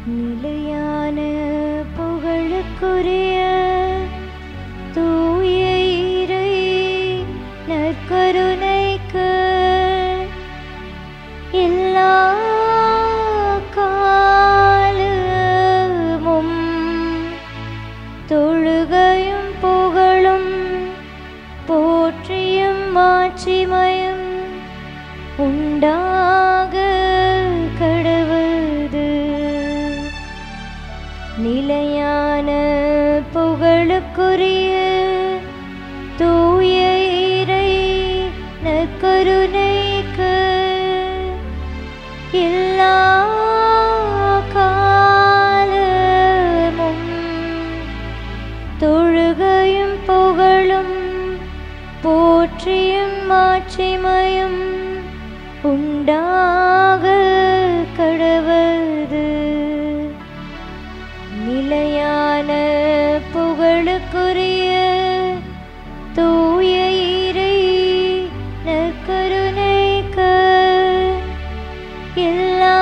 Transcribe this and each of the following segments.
நிலையான புகழுக்குரிய தூய இறை நற்கருணைக்கு எல்லா காலமும் தொழுகையும் புகழும் போற்றியும் மாட்சிமையும் உண்டாக கடவுது. நிலையான புகழுக்குரிய தூய இறை நற்கருணைக்கு எல்லா காலமும் தொழுகையும் புகழும் போற்றியும் மாட்சிமையும் உண்டாக கடவுது. நிலையான புகழுக்குரிய தூய இறை நற்கருணைக்கு எல்லா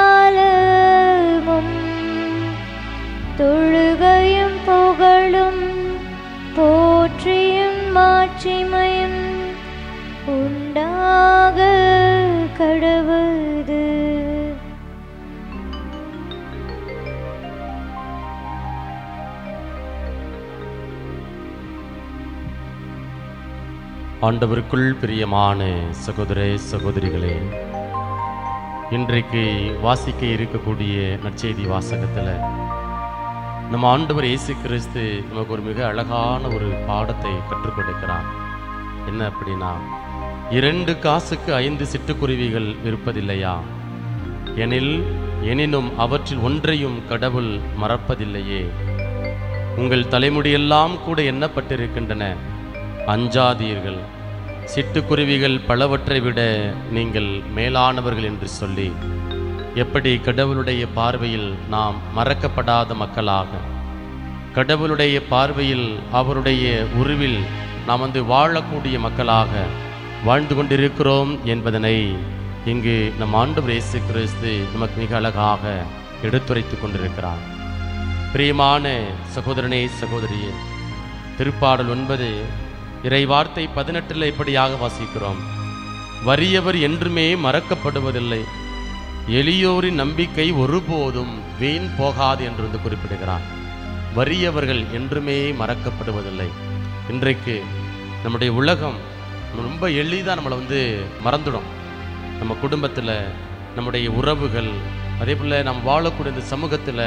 காலமும் தொழுகையும் புகழும் போற்றியும் மாட்சிமையும் உண்டாக கடவுது. ஆண்டவருக்குள் பிரியமான சகோதர சகோதரிகளே, இன்றைக்கு வாசிக்க இருக்கக்கூடிய நற்செய்தி வாசகத்தில் நம்ம ஆண்டவர் இயேசு கிறிஸ்து நமக்கு ஒரு மிக அழகான ஒரு பாடத்தை கற்றுக் கொடுக்கிறார். என்ன அப்படின்னா, 2 காசுக்கு 5 சிட்டுக்குருவிகள் இருப்பதில்லையா? எனினும் அவற்றில் ஒன்றையும் கடவுள் மறப்பதில்லையே. உங்கள் தலைமுடியெல்லாம் கூட எண்ணப்பட்டிருக்கின்றன, அஞ்சாதீர்கள், சிட்டுக்குருவிகள் பலவற்றை விட நீங்கள் மேலானவர்கள் என்று சொல்லி, எப்படி கடவுளுடைய பார்வையில் நாம் மறக்கப்படாத மக்களாக, கடவுளுடைய பார்வையில் அவருடைய உருவில் நாம் வாழக்கூடிய மக்களாக வாழ்ந்து கொண்டிருக்கிறோம் என்பதனை இங்கு நம் ஆண்டவர் இயேசு கிறிஸ்து நமக்கு மிக அழகாக எடுத்துரைத்து கொண்டிருக்கிறார். பிரியமான சகோதரனே சகோதரியே, திருப்பாடல் 9 இறைவார்த்தை 18 இப்படியாக வாசிக்கிறோம். வறியவர் என்றுமே மறக்கப்படுவதில்லை, எளியோரின் நம்பிக்கை ஒருபோதும் வீண் போகாது என்று குறிப்பிடுகிறார். வறியவர்கள் என்றுமே மறக்கப்படுவதில்லை. இன்றைக்கு நம்முடைய உலகம் ரொம்ப எளிதாக நம்மளை மறந்துடும். நம்ம குடும்பத்தில் நம்முடைய உறவுகள், அதே போல் நம்ம வாழக்கூடிய இந்த சமூகத்தில்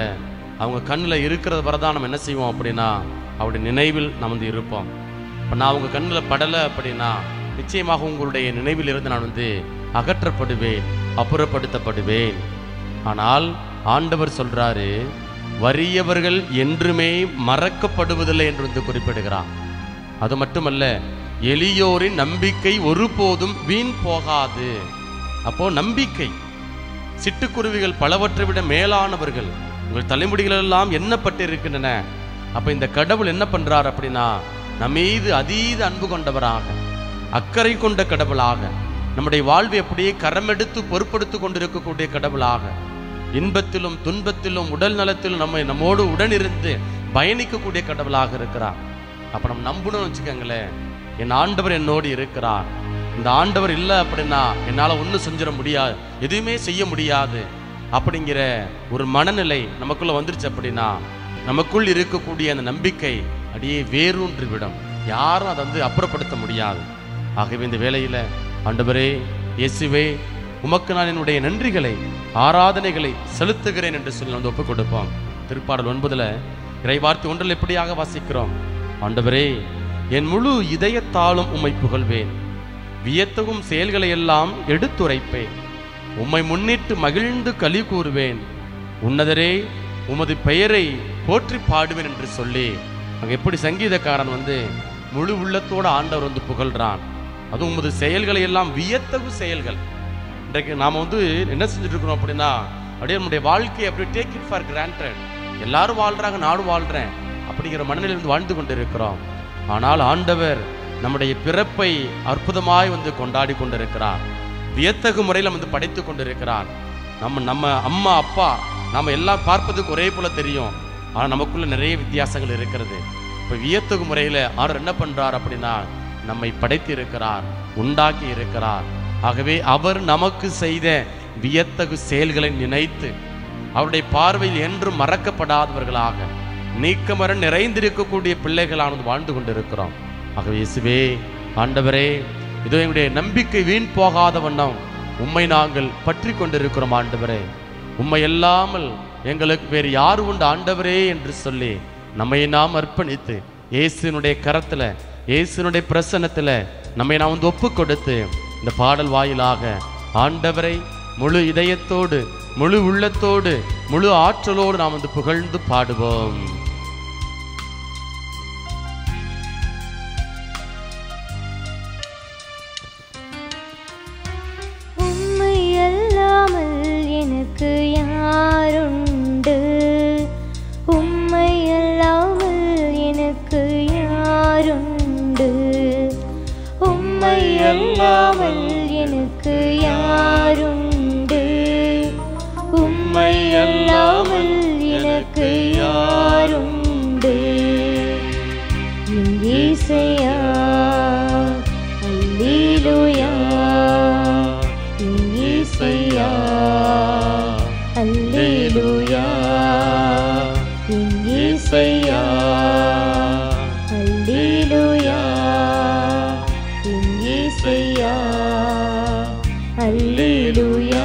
அவங்க கண்ணில் இருக்கிறது வரதான் நம்ம என்ன செய்வோம் அப்படின்னா, அவருடைய நினைவில் நாம் இருப்போம். இப்போ நான் அவங்க கண்ணில் படலை அப்படின்னா நிச்சயமாக உங்களுடைய நினைவில் இருந்து நான் அகற்றப்படுவேன், அப்புறப்படுத்தப்படுவேன். ஆனால் ஆண்டவர் சொல்றாரு, வறியவர்கள் என்றுமே மறக்கப்படுவதில்லை என்று குறிப்பிடுகிறார். அது மட்டுமல்ல, எளியோரின் நம்பிக்கை ஒருபோதும் வீண் போகாது. அப்போ நம்பிக்கை, சிட்டுக்குருவிகள் பலவற்றை விட மேலானவர்கள், உங்கள் தலைமுடிகள் எல்லாம் எண்ணப்பட்டிருக்கின்றன. அப்ப இந்த கடவுள் என்ன பண்றார் அப்படின்னா, நம்மீது அதீத அன்பு கொண்டவராக, அக்கறை கொண்ட கடவுளாக, நம்முடைய வாழ்வை அப்படியே கரமெடுத்து பொறுப்படுத்தி கொண்டிருக்கக்கூடிய கடவுளாக, இன்பத்திலும் துன்பத்திலும் உடல் நலத்திலும் நம்மோடு உடனிருந்து பயணிக்கக்கூடிய கடவுளாக இருக்கிறார். அப்ப நம்ம நம்பணும்னு வச்சுக்கோங்களேன், என் ஆண்டவர் என்னோடு இருக்கிறார். இந்த ஆண்டவர் இல்லை அப்படின்னா என்னால் ஒன்றும் செஞ்சிட முடியாது, எதுவுமே செய்ய முடியாது அப்படிங்கிற ஒரு மனநிலை நமக்குள்ள வந்துருச்சு அப்படின்னா, நமக்குள் இருக்கக்கூடிய அந்த நம்பிக்கை அப்படியே வேரூன்றி விடும். யாரும் அதை அப்புறப்படுத்த முடியாது. ஆகவே இந்த வேளையில ஆண்டவரே இயேசுவே, உமக்கு நான் என்னுடைய நன்றிகளை ஆராதனைகளை செலுத்துகிறேன் என்று சொல்லி நம்ம ஒப்புக் கொடுப்போம். திருப்பாடல் 9 இறைவார்த்தை 1 எப்படியாக வாசிக்கிறோம். ஆண்டவரே, என் முழு இதயத்தாலும் உம்மை புகழ்வேன், வியத்தகும் செயல்களை எல்லாம் எடுத்துரைப்பேன், உம்மை முன்னிட்டு மகிழ்ந்து களி கூறுவேன், உன்னதரே உமது பெயரை போற்றி பாடுவேன் என்று சொல்லி அங்க எப்படி சங்கீதக்காரன் முழு உள்ளத்தோடு ஆண்டவர் புகழ்றான். அதுவும் உமது செயல்களை எல்லாம் வியத்தகு செயல்கள். இன்றைக்கு நாம என்ன செஞ்சுட்டு இருக்கிறோம் அப்படின்னா, அப்படியே நம்முடைய வாழ்க்கையை அப்படியே டேக் இட் ஃபார் கிராண்டட். எல்லாரும் வாழ்றாங்க, நானும் வாழ்றேன் அப்படிங்கிற மனநிலையிலிருந்து வாழ்ந்து கொண்டு இருக்கிறோம். ஆனால் ஆண்டவர் நம்முடைய பிறப்பை அற்புதமாய் கொண்டாடி கொண்டிருக்கிறார். வியத்தகு முறையில் படைத்து கொண்டிருக்கிறார். நம்ம அம்மா அப்பா நம்ம எல்லாம் பார்ப்பதுக்கு ஒரே போல தெரியும். ஆனால் நமக்குள்ள நிறைய வித்தியாசங்கள் இருக்கிறது. இப்போ வியத்தகு முறையில் அவர் என்ன பண்றார் அப்படின்னா, நம்மை படைத்து இருக்கிறார், உண்டாக்கி இருக்கிறார். ஆகவே அவர் நமக்கு செய்த வியத்தகு செயல்களை நினைத்து அவருடைய பார்வையில் என்றும் மறக்கப்படாதவர்களாக நீக்கமர நிறைந்திருக்கக்கூடிய பிள்ளைகளானது வாழ்ந்து கொண்டிருக்கிறோம். ஆகவே இயேசுவே, ஆண்டவரே, இதோ எங்களுடைய நம்பிக்கை வீண் போகாத வண்ணம் உம்மை நாங்கள் பற்றி கொண்டிருக்கிறோம். ஆண்டவரே, உம்மை இல்லாமல் எங்களுக்கு வேறு யார் உண்டு ஆண்டவரே என்று சொல்லி நம்மை நாம் அர்ப்பணித்து இயேசுனுடைய கரத்துல, இயேசுனுடைய பிரசன்னத்துல நம்மை நாம் வந்து ஒப்பு கொடுத்து இந்த பாடல் வாயிலாக ஆண்டவரை முழு இதயத்தோடு, முழு உள்ளத்தோடு, முழு ஆற்றலோடு நாம் வந்து புகழ்ந்து பாடுவோம். உம்மை அல்லாமல் எனக்கு யாருண்டு, உம்மை அல்லாமல் எனக்கு யாருண்டு, உம்மை அல்லாமல் எனக்கு யாருண்டு, உம்மை அல்லாமல் எனக்கு யாருண்டு. என் இயேசையா, அல்லேலூயா, என் இயேசையா, அல்லேலூயா, என் இயேசையா, அல்லேலூயா, என் இயேசையா, அல்லேலூயா.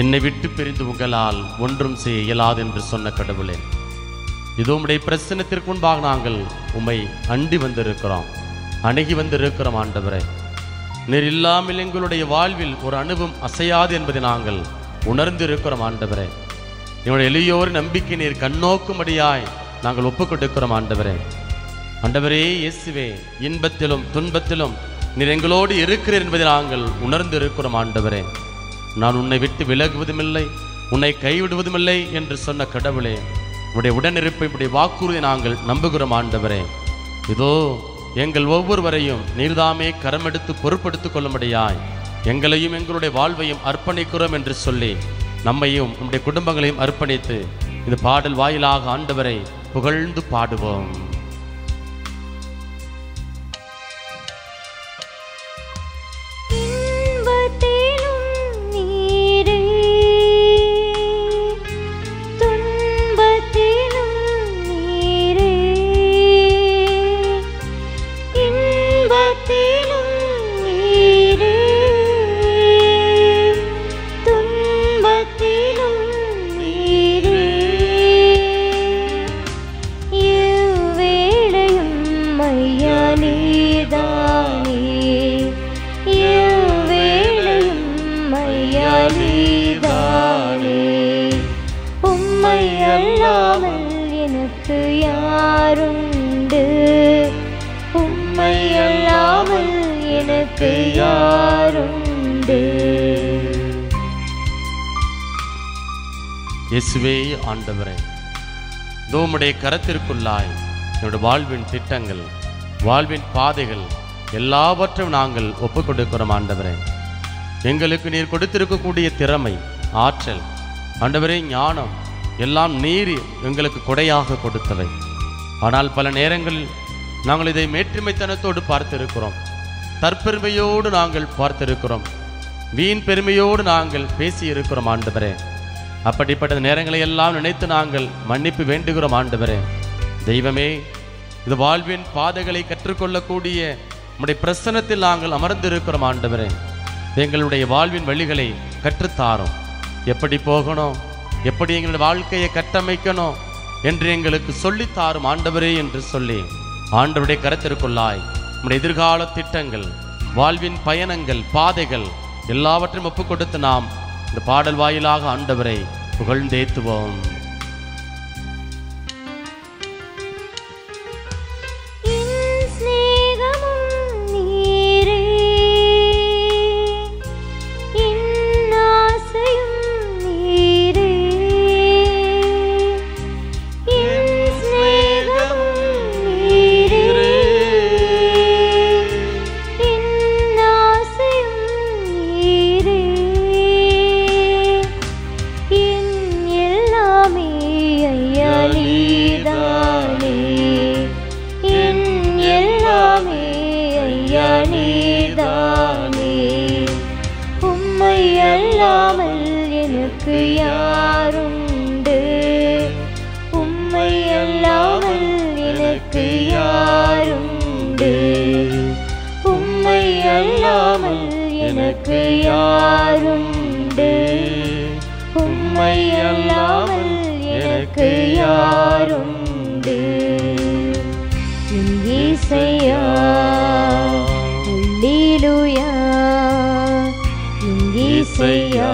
என்னை விட்டு பிரிந்து உங்களால் ஒன்றும் செய்ய இயலாது என்று சொன்ன கடவுளே, இதோ உம்முடைய பிரசன்னத்திற்கு முன்பாக நாங்கள் உம்மை அண்டி வந்திருக்கிறோம், அணுகி வந்திருக்கிறோம். ஆண்டவரே, நீர் இல்லாமல் எங்களுடைய வாழ்வில் ஒரு அணுவும் அசையாது என்பதை நாங்கள் உணர்ந்து இருக்கிறோம். ஆண்டவரே, எங்களுடைய எளியோர் நம்பிக்கை நீர் கண்ணோக்கும்படியாய் நாங்கள் ஒப்புக் கொடுக்கிறோம். ஆண்டவரே, ஆண்டவரே இயேசுவே, இன்பத்திலும் துன்பத்திலும் நீர் எங்களோடு இருக்கிறீர் என்பதை நாங்கள் உணர்ந்து இருக்கிறோம். ஆண்டவரே, நான் உன்னை விட்டு விலகுவதுமில்லை, உன்னை கைவிடுவதுமில்லை என்று சொன்ன கடவுளே, உடைய உடனிருப்பை, உடைய வாக்குறுதியை நாங்கள் நம்புகிறோம். ஆண்டவரே, இதோ எங்கள் ஒவ்வொருவரையும் நீர்தாமே கரமெடுத்து பொறுப்படுத்திக் கொள்ளும்படியாய் எங்களையும் எங்களுடைய வாழ்வையும் அர்ப்பணிக்கிறோம் என்று சொல்லி நம்மையும் நம்முடைய குடும்பங்களையும் அர்ப்பணித்து இந்த பாடல் வாயிலாக ஆண்டவரை புகழ்ந்து பாடுவோம். இயேசுவே ஆண்டவரே, உம்முடைய கரத்திற்குள்ளாய் என்னுடைய வாழ்வின் திட்டங்கள், வாழ்வின் பாதைகள் எல்லாவற்றையும் நாங்கள் ஒப்புக் கொடுக்கிறோம். ஆண்டவரே, எங்களுக்கு நீர் கொடுத்திருக்கக்கூடிய திறமை, ஆற்றல், ஆண்டவரே ஞானம் எல்லாம் நீர் எங்களுக்கு கொடையாக கொடுத்தவை. ஆனால் பல நேரங்களில் நாங்கள் இதை மேற்றுமைத்தனத்தோடு பார்த்திருக்கிறோம், தற்பெருமையோடு நாங்கள் பார்த்திருக்கிறோம், வீண் பெருமையோடு நாங்கள் பேசியிருக்கிறோம். ஆண்டவரே, அப்படிப்பட்ட நேரங்களை எல்லாம் நினைத்து நாங்கள் மன்னிப்பு வேண்டுகிறோம். ஆண்டவரே, தெய்வமே, இது வாழ்வின் பாதைகளை கற்றுக்கொள்ளக்கூடிய உம்முடைய பிரசன்னத்தில் நாங்கள் அமர்ந்திருக்கிறோம். ஆண்டவரே, எங்களுடைய வாழ்வின் வழிகளை கற்றுத்தாரும், எப்படி போகணும், எப்படி எங்களுடைய வாழ்க்கையை கட்டமைக்கணும் என்று எங்களுக்கு சொல்லித்தாரும் ஆண்டவரே என்று சொல்லி ஆண்டவருடைய கரத்திற்குள்ளாய் நம்முடைய எதிர்கால திட்டங்கள், வாழ்வின் பயணங்கள், பாதைகள் எல்லாவற்றையும் ஒப்புக் கொடுத்து நாம் இந்த பாடல் வாயிலாக ஆண்டவரை புகழ்ந்தேத்துவோம். யாருண்டு? உம்மை அல்லாமல் எனக்கு யாருண்டு? உம்மை அல்லாமல் எனக்கு யாருண்டு? உம்மை அல்லாமல் எனக்கு யாருண்டு? என் இயேசையா அல்லேலூயா, என் இயேசையா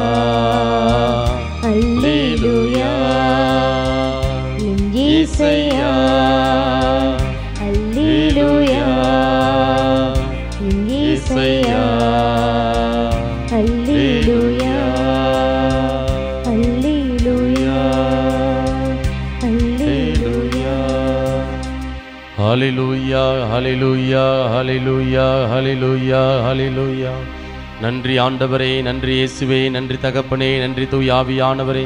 அல்லேலூயா, என் இயேசையா அல்லேலூயா, என் இயேசையா அல்லேலூயா, அல்லேலூயா, அல்லேலூயா. ஹல்லேலூயா, ஹல்லேலூயா, ஹல்லேலூயா, ஹல்லேலூயா, ஹல்லேலூயா. நன்றி ஆண்டவரே, நன்றி இயேசுவே, நன்றி தகப்பனே, நன்றி தூய ஆவியானவரே.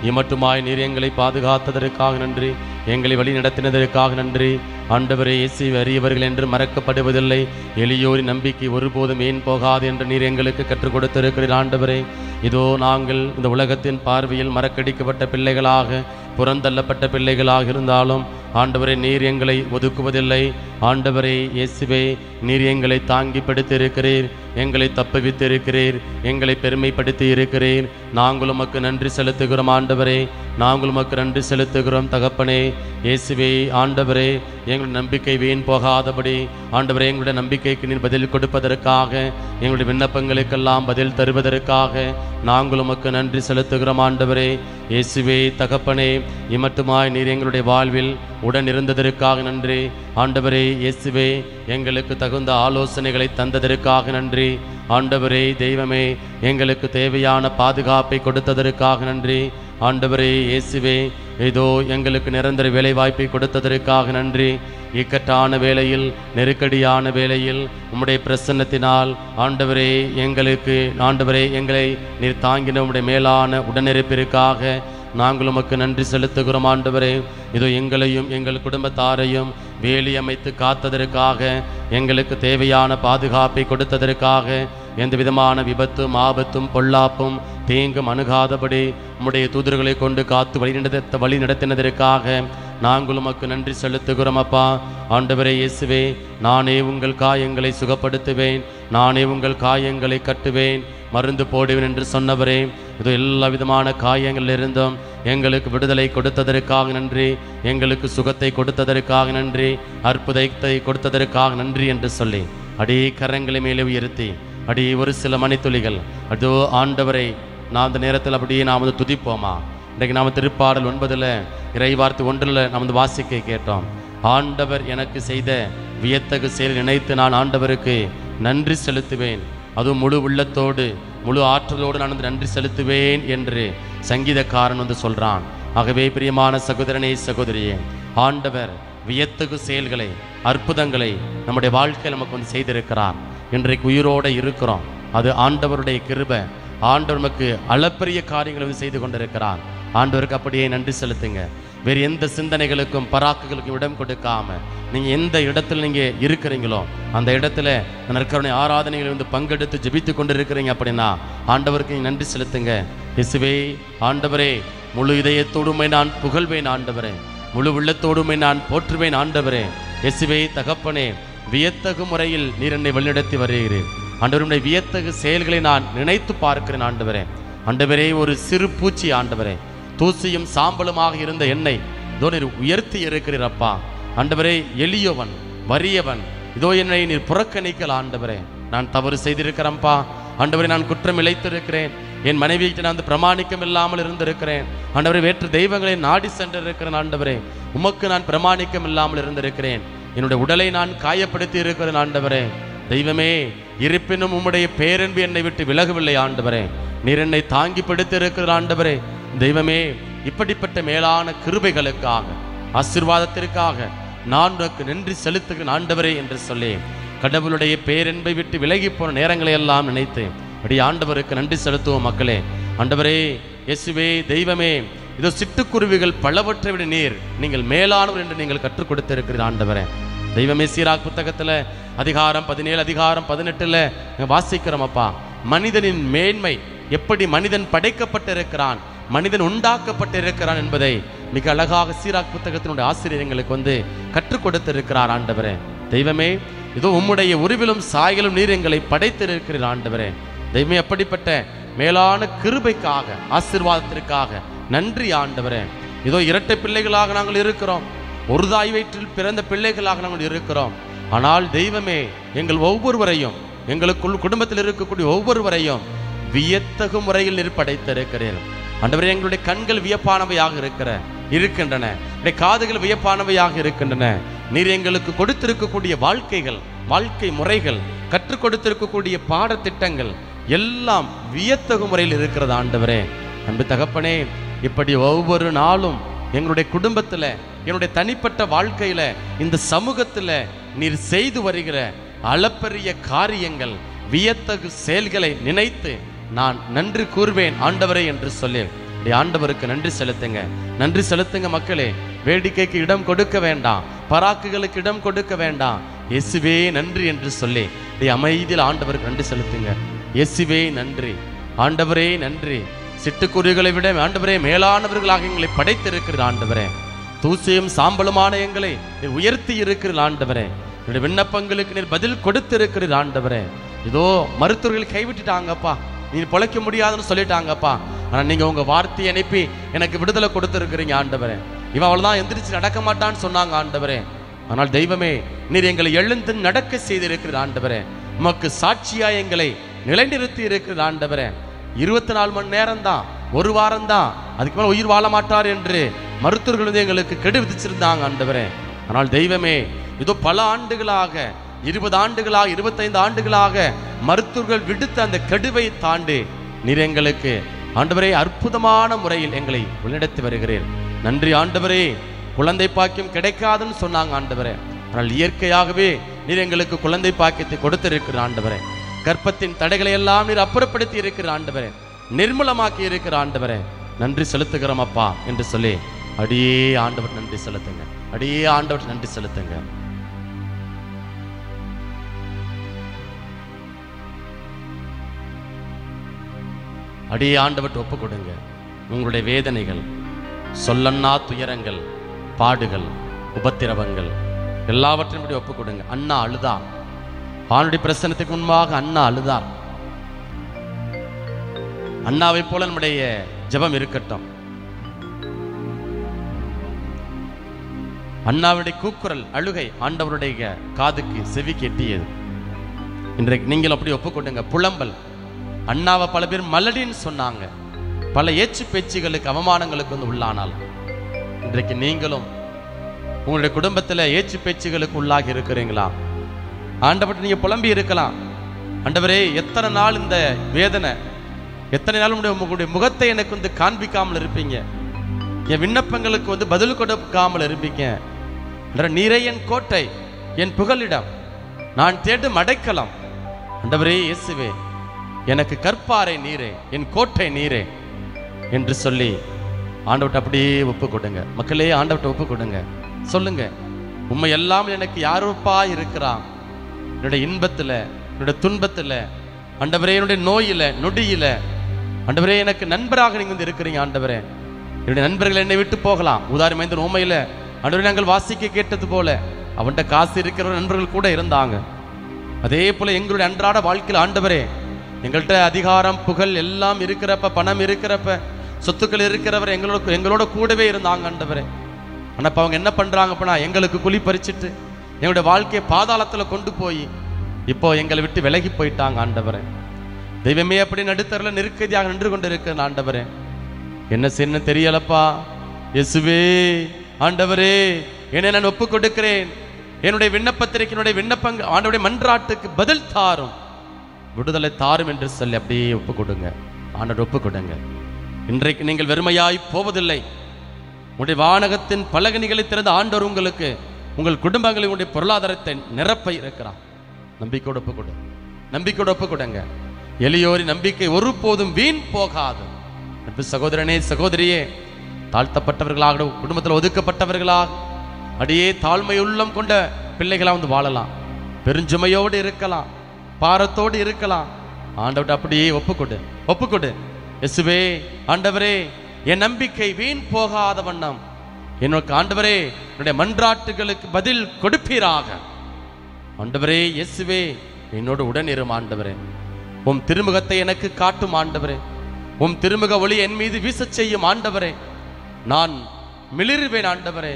இமட்டுமாய் நீர் எங்களை பாதுகாத்ததற்காக நன்றி, எங்களை வழி நடத்தினதற்காக நன்றி. ஆண்டவரே, இயேசுவை அறியவர்கள் என்று மறக்கப்படுவதில்லை, எளியோரின் நம்பிக்கை ஒருபோதும் ஏன் போகாது என்று நீர் எங்களுக்கு கற்றுக் கொடுத்திருக்கிறீர். ஆண்டவரே, இதோ நாங்கள் இந்த உலகத்தின் பார்வையில் மறக்கடிக்கப்பட்ட பிள்ளைகளாக, புறந்தள்ளப்பட்ட பிள்ளைகளாக இருந்தாலும் ஆண்டவரே நீர் எங்களை ஒதுக்குவதில்லை. ஆண்டவரே இயேசுவே, நீர் எங்களை தாங்கி படுத்தி இருக்கிறீர், எங்களை தப்புவித்து இருக்கிறீர், எங்களை பெருமைப்படுத்தி இருக்கிறீர். நாங்கள் உமக்கு நன்றி செலுத்துகிறோம் ஆண்டவரே, நாங்கள் உமக்கு நன்றி செலுத்துகிறோம் தகப்பனே. இயேசுவே ஆண்டவரே, எங்களுடைய நம்பிக்கை வீண் போகாதபடி ஆண்டவரே, எங்களுடைய நம்பிக்கைக்கு நீர் பதில் கொடுப்பதற்காக, எங்களுடைய விண்ணப்பங்களுக்கெல்லாம் பதில் தருவதற்காக நாங்கள் உமக்கு நன்றி செலுத்துகிறோம் ஆண்டவரே. இயேசுவே தகப்பனே, இமட்டுமாய் நீர் எங்களுடைய வாழ்வில் உடன் இருந்ததற்காக நன்றி ஆண்டவரே. இயேசுவே, எங்களுக்கு தகுந்த ஆலோசனைகளை தந்ததற்காக நன்றி ஆண்டவரே. தெய்வமே, எங்களுக்கு தேவையான பாதுகாப்பை கொடுத்ததற்காக நன்றி ஆண்டவரே. இயேசுவே, இதோ எங்களுக்கு நிரந்தர வேலைவாய்ப்பை கொடுத்ததற்காக நன்றி. இக்கட்டான வேளையில், நெருக்கடியான வேளையில் உம்முடைய பிரசன்னத்தினால் ஆண்டவரே எங்களுக்கு ஆண்டவரே எங்களை நீர் தாங்கின உம்முடைய மேலான உடனிருப்பிற்காக நாங்கள் உமக்கு நன்றி செலுத்துகிறோம் ஆண்டவரே. இதோ எங்களையும் எங்கள் குடும்பத்தாரையும் வேலி அமைத்து காத்ததற்காக, எங்களுக்கு தேவையான பாதுகாப்பை கொடுத்ததற்காக, எந்த விதமான விபத்தும் ஆபத்தும் பொல்லாப்பும் தீங்கும் அணுகாதபடி உம்முடைய தூதர்களை கொண்டு காத்து வழி நடத்தினதற்காக நாங்கள் உமக்கு நன்றி செலுத்துகிறோம் அப்பா. ஆண்டவரே இயேசுவே, நானே உங்கள் காயங்களை சுகப்படுத்துவேன், நானே உங்கள் காயங்களை கட்டுவேன், மருந்து போடுவேன் என்று சொன்னவரே, இது எல்லா விதமான காயங்களிலிருந்தும் எங்களுக்கு விடுதலை கொடுத்ததற்காக நன்றி, எங்களுக்கு சுகத்தை கொடுத்ததற்காக நன்றி, அற்புதத்தை கொடுத்ததற்காக நன்றி என்று சொல்லி அடியே கரங்களை மேலே உயர்த்தி அடியே ஒரு சில மணித்துளிகள் அதோ ஆண்டவரை நான் அந்த நேரத்தில் அப்படியே நாம் வந்து துதிப்போமா. இன்றைக்கு நாம் திருப்பாடல் 9 இறைவார்த்தை 1 நாம் வந்து வாசிக்க கேட்டோம். ஆண்டவர் எனக்கு செய்த வியத்தகு செயல் நினைத்து நான் ஆண்டவருக்கு நன்றி செலுத்துவேன், அதுவும் முழு உள்ளத்தோடு முழு ஆற்றலோடு நான் வந்து நன்றி செலுத்துவேன் என்று சங்கீதக்காரன் வந்து சொல்றான். ஆகவே பிரியமான சகோதரனே சகோதரியே, ஆண்டவர் வியத்தகு செயல்களை அற்புதங்களை நம்முடைய வாழ்க்கையில் நமக்கு வந்து செய்திருக்கிறார். இன்றைக்கு உயிரோடு இருக்கிறோம், அது ஆண்டவருடைய கிருபை. ஆண்டவர் நமக்கு அளப்பரிய காரியங்களை வந்து செய்து கொண்டிருக்கிறார். ஆண்டவருக்கு அப்படியே நன்றி செலுத்துங்க. வேறு எந்த சிந்தனைகளுக்கும் பராக்குகளுக்கும் இடம் கொடுக்காம நீங்கள் எந்த இடத்துல நீங்கள் இருக்கிறீங்களோ அந்த இடத்துல நற்கருணை ஆராதனைகளை வந்து பங்கெடுத்து ஜெபித்து கொண்டு இருக்கிறீங்க அப்படின்னா ஆண்டவருக்கு நீங்கள் நன்றி செலுத்துங்க. இயேசுவே ஆண்டவரே, முழு இதயத்தோடுமை நான் புகழ்வேன் ஆண்டவரே, முழு உள்ளத்தோடுமை நான் போற்றுவேன் ஆண்டவரே. இயேசுவே தகப்பனே, வியத்தகு முறையில் நீர் என்னை வழிநடத்தி வருகிறேன் ஆண்டவருடைய வியத்தகு செயல்களை நான் நினைத்து பார்க்கிறேன் ஆண்டவரே. ஆண்டவரே, ஒரு சிறு பூச்சி ஆண்டவரே, தூசியும் சாம்பலுமாக இருந்த என்னை இதோ நீர் உயர்த்தி இருக்கிறீர் அப்பா. ஆண்டவரே, எளியவன் வறியவன் இதோ என்னை நீர் புறக்கணிக்கல ஆண்டவரே. நான் தவறு செய்திருக்கிறேன்ப்பா ஆண்டவரே, நான் குற்றம் இழைத்திருக்கிறேன், என் மனைவிக்கு நான் பிரமாணிக்கம் இல்லாமல் இருந்திருக்கிறேன் ஆண்டவரே, வேற்று தெய்வங்களை நாடி சென்றிருக்கிறேன் ஆண்டவரே, உமக்கு நான் பிரமாணிக்கம் இல்லாமல் இருந்திருக்கிறேன், என்னுடைய உடலை நான் காயப்படுத்தி இருக்கிறேன் ஆண்டவரே. தெய்வமே, இருப்பினும் உம்முடைய பேரன்பு என்னை விட்டு விலகவில்லை ஆண்டவரே, நீர் என்னை தாங்கி படுத்தி இருக்கிற ஆண்டவரே. தெய்வமே, இப்படிப்பட்ட மேலான கிருபைகளுக்காக ஆசீர்வாதத்திற்காக நான் உனக்கு நன்றி செலுத்துகிறேன் ஆண்டவரே என்று சொல்லி கடவுளுடைய பேரன்பை விட்டு விலகி போன நேரங்களை எல்லாம் நினைத்து அப்படி ஆண்டவருக்கு நன்றி செலுத்துவோம் மக்களே. ஆண்டவரே இயேசுவே தெய்வமே, இதோ சிட்டுக்குருவிகள் பலவற்றை விட நீங்கள் மேலானவர் என்று நீங்கள் கற்றுக் கொடுத்திருக்கிறீர் ஆண்டவரே. தெய்வமே, சீராக் புத்தகத்தில் அதிகாரம் 17 அதிகாரம் 18 வாசிக்கிறோம் அப்பா. மனிதனின் மேன்மை, எப்படி மனிதன் படைக்கப்பட்டிருக்கிறான், மனிதன் உண்டாக்கப்பட்டிருக்கிறான் என்பதை மிக அழகாக சீராக் புத்தகத்தினுடைய ஆசிரியர் எங்களுக்கு கற்றுக் கொடுத்திருக்கிறார் ஆண்டவரே. தெய்வமே, இதோ உம்முடைய உருவிலும் சாயலும் நீர் எங்களை படைத்திருக்கிறீர் ஆண்டவரே. தெய்வமே, அப்படிப்பட்ட மேலான கிருபைக்காக, ஆசீர்வாதத்திற்காக நன்றி ஆண்டவரே. இதோ இரட்டை பிள்ளைகளாக நாங்கள் இருக்கிறோம், ஒரு தாய் வயிற்றில் பிறந்த பிள்ளைகளாக நாங்கள் இருக்கிறோம். ஆனால் தெய்வமே, எங்கள் ஒவ்வொருவரையும், எங்களுக்குள் குடும்பத்தில் இருக்கக்கூடிய ஒவ்வொருவரையும் வியத்தகு முறையில் நீர் படைத்திருக்கிறீர் ஆண்டவரே. எங்களுடைய கண்கள் வியப்பானவையாக இருக்கின்றன, காதுகள் வியப்பானவையாக இருக்கின்றன. நீர் எங்களுக்கு கொடுத்திருக்கக்கூடிய வாழ்க்கை முறைகள், கற்றுக் கொடுத்திருக்கக்கூடிய பாடத்திட்டங்கள் எல்லாம் வியத்தகு முறையில் இருக்கிறது ஆண்டவரே. அன்பு தகப்பனே, இப்படி ஒவ்வொரு நாளும் எங்களுடைய குடும்பத்துல, என்னுடைய தனிப்பட்ட வாழ்க்கையில, இந்த சமூகத்துல நீர் செய்து வருகிற அளப்பரிய காரியங்கள், வியத்தகு செயல்களை நினைத்து நான் நன்றி கூறுவேன் ஆண்டவரே என்று சொல்லி ஆண்டவருக்கு நன்றி செலுத்துங்க மக்களே. வேடிக்கைக்கு இடம் கொடுக்க வேண்டாம், பராக்குகளுக்கு இடம் கொடுக்க வேண்டாம். இயேசுவே நன்றி என்று சொல்லி அமைதியில் ஆண்டவருக்கு நன்றி செலுத்துங்க. இயேசுவே நன்றி, ஆண்டவரே நன்றி. சிட்டுக்குருவிகளை விட ஆண்டவரே மேலானவர்களாக எங்களை படைத்திருக்கிற ஆண்டவரே. தூசியும் சாம்பலுமான எங்களை நீர் உயர்த்தி இருக்கிற ஆண்டவரே. என்னுடைய விண்ணப்பங்களுக்கு நீர் பதில் கொடுத்திருக்கிற ஆண்டவரே. இதோ மருத்துவர்கள் கைவிட்டுட்டாங்கப்பா, நீ பொழைக்க முடியாதுன்னு சொல்லிட்டாங்கப்பா. ஆனா நீங்க உங்க வார்த்தையை அனுப்பி எனக்கு விடுதலை கொடுத்திருக்கிறீங்க ஆண்டவரே. இவன் அவள்தான் எந்திரிச்சு நடக்க மாட்டான்னு சொன்னாங்க ஆண்டவரே. ஆனால் தெய்வமே, நீர் எங்களை எழுந்து நடக்க செய்திருக்கிற ஆண்டவரே. உமக்கு சாட்சியா எங்களை நிலைநிறுத்தி இருக்கிற ஆண்டவரே. 24 மணி நேரம் தான், ஒரு வாரம் தான், அதுக்கு மேல உயிர் வாழ மாட்டார் என்று மருத்துவர்கள் எங்களுக்கு கெடு விதிச்சிருந்தாங்க ஆண்டவரே. ஆனால் தெய்வமே, இதோ பல ஆண்டுகளாக, 20 ஆண்டுகளாக, 25 ஆண்டுகளாக மருத்துவர்கள் விடுத்த அந்த கெடுவை தாண்டி நீர் எங்களுக்கு ஆண்டவரே அற்புதமான முறையில் எங்களை வழிநடத்தி வருகிறீர். நன்றி ஆண்டவரே. குழந்தை பாக்கியம் கிடைக்காதுன்னு சொன்னாங்க ஆண்டவரே. ஆனால் இயற்கையாகவே நீர் எங்களுக்கு குழந்தை பாக்கியத்தை கொடுத்திருக்கிற ஆண்டவரே. கர்ப்பத்தின் தடைகளை எல்லாம் நீர் அப்புறப்படுத்தி இருக்கிற ஆண்டவரே, நிர்மூலமாக்கி இருக்கிற ஆண்டவரே. நன்றி செலுத்துகிறோம் அப்பா என்று சொல்லி அடியே ஆண்டவர் நன்றி செலுத்துங்க, அடியே ஆண்டவர் நன்றி செலுத்துங்க. அடியே ஆண்டவர்கிட்ட ஒப்பு கொடுங்க. உங்களுடைய வேதனைகள், சொல்லன்னா துயரங்கள், பாடுகள், உபத்திரவங்கள் எல்லாவற்றையும் இப்படி ஒப்பு கொடுங்க. அண்ணா அழுதா, ஆணுடைய பிரசன்னத்துக்கு முன்பாக அண்ணா அழுதார். அண்ணாவை போல நம்முடைய ஜெபம் இருக்கட்டும். அண்ணாவுடைய கூக்குரல், அழுகை ஆண்டவருடைய காதுக்கு செவிக்கு எட்டியது. இன்றைக்கு நீங்கள் அப்படி ஒப்பு கொடுங்க. புலம்பல், அண்ணாவை பல பேர் மலடின்னு சொன்னாங்க, பல ஏச்சு பேச்சுகளுக்கு, அவமானங்களுக்கு உள்ளானால் இன்றைக்கு நீங்களும் உங்களுடைய குடும்பத்தில் ஏச்சு பேச்சுகளுக்கு உள்ளாகி இருக்கிறீங்களா? ஆண்டவர்கிட்ட நீங்க புலம்பி இருக்கலாம். ஆண்டவரே, எத்தனை நாள் இந்த வேதனை, எத்தனை நாள் உங்களுடைய முகத்தை எனக்கு காண்பிக்காமல் இருப்பீங்க, என் விண்ணப்பங்களுக்கு பதில் கொடுக்காமல் இருப்பீங்க. நீரே என் கோட்டை, என் புகலிடம், நான் தேடும் அடைக்கலம். ஆண்டவரே இயேசுவே, எனக்கு கற்பாரை நீரே, என் கோட்டை நீரே என்று சொல்லி ஆண்டவர்கிட்ட அப்படியே ஒப்பு கொடுங்க. மக்களே, ஆண்டவர்கிட்ட ஒப்பு கொடுங்க. சொல்லுங்க, உண்மை எல்லாம் எனக்கு யாருப்பா இருக்கிறான்? என்னுடைய இன்பத்துல, என்னுடைய துன்பத்துல, ஆண்டவரே என்னுடைய நோயில, நொடியில, ஆண்டவரே எனக்கு நண்பராக நீங்க இருக்கிறீங்க. ஆண்டவரே, என்னுடைய நண்பர்கள் என்னை விட்டு போகலாம். உதாரணம், இந்த உண்மையில ஆண்டவரே நாங்கள் வாசிக்க கேட்டது போல அவன்கிட்ட காசு இருக்கிற நண்பர்கள் கூட இருந்தாங்க. அதே போல எங்களுடைய அன்றாட வாழ்க்கையில் ஆண்டவரே, எங்கள்கிட்ட அதிகாரம், புகழ் எல்லாம் இருக்கிறப்ப, பணம் இருக்கிறப்ப, சொத்துக்கள் இருக்கிறவர் எங்களோட கூடவே இருந்தாங்க ஆண்டவரே. ஆனால் இப்போ அவங்க என்ன பண்றாங்கப்பா, எங்களுக்கு குழி பறிச்சுட்டு எங்களுடைய வாழ்க்கையை பாதாளத்துல கொண்டு போய் இப்போ எங்களை விட்டு விலகி போயிட்டாங்க ஆண்டவரே. தெய்வமே, அப்படி நடுத்தரில் நெருக்கடியாக நின்று கொண்டு இருக்கிற ஆண்டவரே, என்ன செய்யணும் தெரியலப்பா. இயேசுவே, ஆண்டவரே, என்னை நான் ஒப்பு கொடுக்கிறேன். என்னுடைய விண்ணப்பத்திற்கு, என்னுடைய விண்ணப்பங்கள், ஆண்டவருடைய மன்றாட்டுக்கு பதில் தாரும், விடுதலை தாரும் என்று சொல்லி அப்படியே ஒப்பு கொடுங்க. ஆண்டவர் ஒப்பு கொடுங்க. இன்றைக்கு நீங்கள் வெறுமையாய் போவதில்லை. உங்களுடைய வானகத்தின் பலகணிகளை திறந்த ஆண்டவர் உங்களுக்கு, உங்கள் குடும்பங்களை, உங்களுடைய பொருளாதாரத்தை நிரப்ப இருக்கிறார். நம்பிக்கையோடு ஒப்பு கொடு, நம்பிக்கையோடு ஒப்பு கொடுங்க. எளியோரின் நம்பிக்கை ஒருபோதும் வீண் போகாது. அன்பு சகோதரனே, சகோதரியே, தாழ்த்தப்பட்டவர்களாக, குடும்பத்தில் ஒதுக்கப்பட்டவர்களாக, அடியே தாழ்மை உள்ளம் கொண்ட பிள்ளைகளாக வாழலாம். பெருஞ்சுமையோடு இருக்கலாம், பாரத்தோடு இருக்கலாம். ஆண்டவர்கிட்ட அப்படியே ஒப்புக்கொடு, ஒப்புக்கொடு. இயேசுவே, ஆண்டவரே, என் நம்பிக்கை வீண் போகாத வண்ணம் என்னோட ஆண்டவரே என்னுடைய மன்றாட்டுகளுக்கு பதில் கொடுப்பீராக. ஆண்டவரே இயேசுவே, என்னோடு உடனிரும் ஆண்டவரே. உம் திருமுகத்தை எனக்கு காட்டும் ஆண்டவரே. உம் திருமுக ஒளி என் மீது வீசச் செய்யும் ஆண்டவரே. நான் மிளிர்வேன் ஆண்டவரே.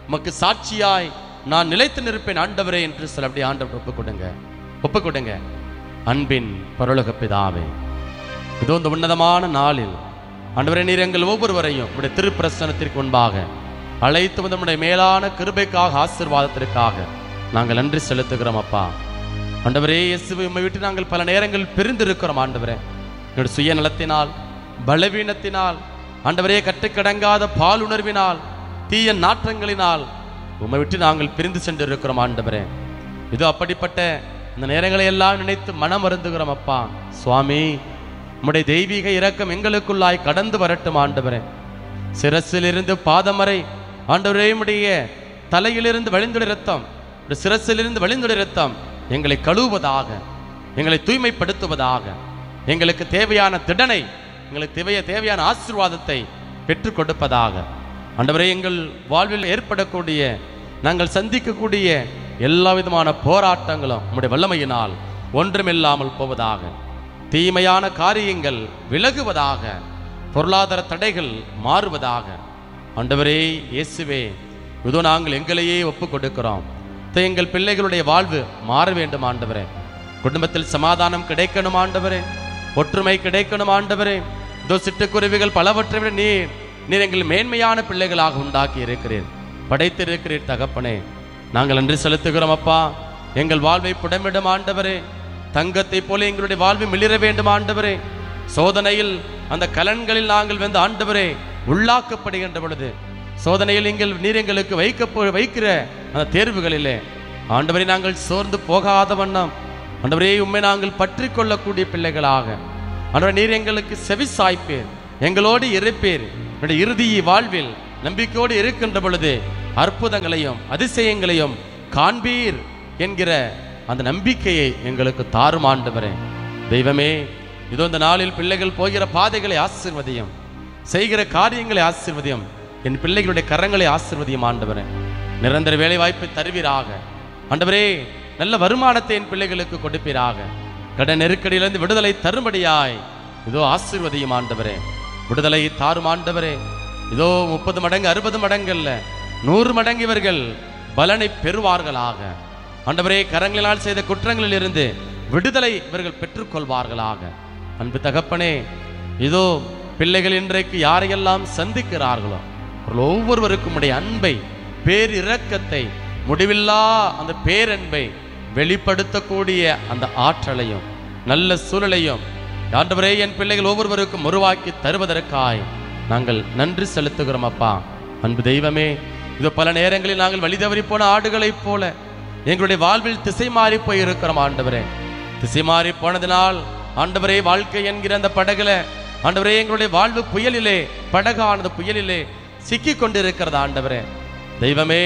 உமக்கு சாட்சியாய் நான் நிலைத்து நிற்பேன் ஆண்டவரே என்று சொல்ல அப்படி ஆண்டவர் ஒப்புக் கொடுங்க. அன்பின் பரலோக பிதாவே, இதோ இந்த உன்னதமான நாளில் ஆண்டவரே, நீர் எங்கள் ஒவ்வொருவரையும் உடைய திருப்பிரசனத்திற்கு முன்பாக அழைத்து வந்து நம்முடைய மேலான கிருபைக்காக ஆசீர்வாதத்திற்காக நாங்கள் நன்றி செலுத்துகிறோம் அப்பா. ஆண்டவரே இயேசுவை உம்மை விட்டு நாங்கள் பல நேரங்கள் பிரிந்திருக்கிறோம் ஆண்டவரே. எங்களுடைய சுயநலத்தினால், பலவீனத்தினால், ஆண்டவரே கட்டுக்கடங்காத பாலுணர்வினால், தீய நாற்றங்களினால் உம்மை விட்டு நாங்கள் பிரிந்து சென்று இருக்கிறோம் ஆண்டவரே. இது அப்படிப்பட்ட இந்த நேரங்களை எல்லாம் நினைத்து மனம் வருந்துகிறோம் அப்பா. சுவாமி, உம்முடைய தெய்வீக இரக்கம் எங்களுக்குள்ளாய் கடந்து வரட்டும் ஆண்டவரே. சிரசிலிருந்து பாதம் வரை ஆண்டவரே, உம்முடைய தலையிலிருந்து வழிந்துடைய இரத்தம், சிரசிலிருந்து வழிந்துடைய இரத்தம் எங்களை கழுவுவதாக, எங்களை தூய்மைப்படுத்துவதாக, எங்களுக்கு தேவையான திடனை, எங்களுக்கு தேவையான ஆசீர்வாதத்தை பெற்றுக் கொடுப்பதாக. ஆண்டவரே, எங்கள் வாழ்வில் ஏற்படக்கூடிய, நாங்கள் சந்திக்கக்கூடிய எல்லா விதமான போராட்டங்களும் உம்முடைய வல்லமையினால் ஒன்றுமில்லாமல் போவதாக, தீமையான காரியங்கள் விலகுவதாக, பொருளாதார தடைகள் மாறுவதாக. ஆண்டவரே இயேசுவே, இதோ நாங்கள் எங்களையே ஒப்புக் கொடுக்கிறோம். எங்கள் பிள்ளைகளுடைய வாழ்வு மாற வேண்டும் ஆண்டவரே. குடும்பத்தில் சமாதானம் கிடைக்கணும் ஆண்டவரே. ஒற்றுமை கிடைக்கணும் ஆண்டவரே. இதோ சிட்டுக்குருவிகள் பலவற்றை விட நீர் எங்கள் மேன்மையான பிள்ளைகளாக உண்டாக்கி இருக்கிறீர், படைத்திருக்கிறீர் தகப்பனே. நாங்கள் நன்றி செலுத்துகிறோம் அப்பா. எங்கள் வாழ்வை புடமிடும் ஆண்டவரே. தங்கத்தை போல எங்களுடைய வாழ்வை மிளிர வேண்டும் ஆண்டவரே. சோதனையில் அந்த கலன்களில் நாங்கள் வந்து ஆண்டவரே உள்ளாக்கப்படுகின்ற பொழுது, சோதனையில் நீர் எங்களுக்கு வைக்கிற அந்த தேர்வுகளிலே ஆண்டவரே நாங்கள் சோர்ந்து போகாத வண்ணம் ஆண்டவரே உம்மை நாங்கள் பற்றி கொள்ளக்கூடிய பிள்ளைகளாக ஆண்டவரே நீர் எங்களுக்கு செவி சாய்ப்பீர், எங்களோடு இருப்பீர். இறுதி வாழ்வில் நம்பிக்கையோடு இருக்கின்ற பொழுது அற்புதங்களையும் அதிசயங்களையும் காண்பீர் என்கிற அந்த நம்பிக்கையை எங்களுக்கு தாரும் ஆண்டவரே. தெய்வமே, இதோ இந்த நாளில் பிள்ளைகள் போகிற பாதைகளை ஆசீர்வதியும், செய்கிற காரியங்களை ஆசீர்வதியும், என் பிள்ளைகளுடைய கரங்களை ஆசீர்வதியும் ஆண்டவரே. நிரந்தர வேலை வாய்ப்பை தருவீராக ஆண்டவரே. நல்ல வருமானத்தை என் பிள்ளைகளுக்கு கொடுப்பீராக. கடன் நெருக்கடியிலிருந்து விடுதலை தரும்படியாய் இதோ ஆசீர்வதியும் ஆண்டவரே. விடுதலை தாரும் ஆண்டவரே. இதோ 30 மடங்கு 60 மடங்கள்ல 100 மடங்கு இவர்கள் பலனை பெறுவார்களாக ஆண்டவரே. கரங்களினால் செய்த குற்றங்களில் இருந்து விடுதலை இவர்கள் பெற்றுக்கொள்வார்களாக. அன்பு தகப்பனே, இதோ பிள்ளைகள் இன்றைக்கு யாரையெல்லாம் சந்திக்கிறார்களோ அவர்கள் ஒவ்வொருவருக்கும் உடைய அன்பை, பேரிரக்கத்தை, முடிவில்லா அந்த பேரன்பை வெளிப்படுத்தக்கூடிய அந்த ஆற்றலையும் நல்ல சூழலையும் ஆண்டவரே என் பிள்ளைகள் ஒவ்வொருவருக்கும் உருவாக்கி தருவதற்காய் நாங்கள் நன்றி செலுத்துகிறோம் அப்பா. அன்பு தெய்வமே, இது பல நேரங்களில் நாங்கள் வழி தவறி போன ஆடுகளைப் போல எங்களுடைய வாழ்வில் திசை மாறி போய் இருக்கிறோம் ஆண்டவரே. திசை மாறி போனதினால் ஆண்டவரே வாழ்க்கை என்கிற அந்த படகுல ஆண்டவரே எங்களுடைய வாழ்வு புயலிலே, படகானது புயலிலே சிக்கி கொண்டிருக்கிறது ஆண்டவரே. தெய்வமே,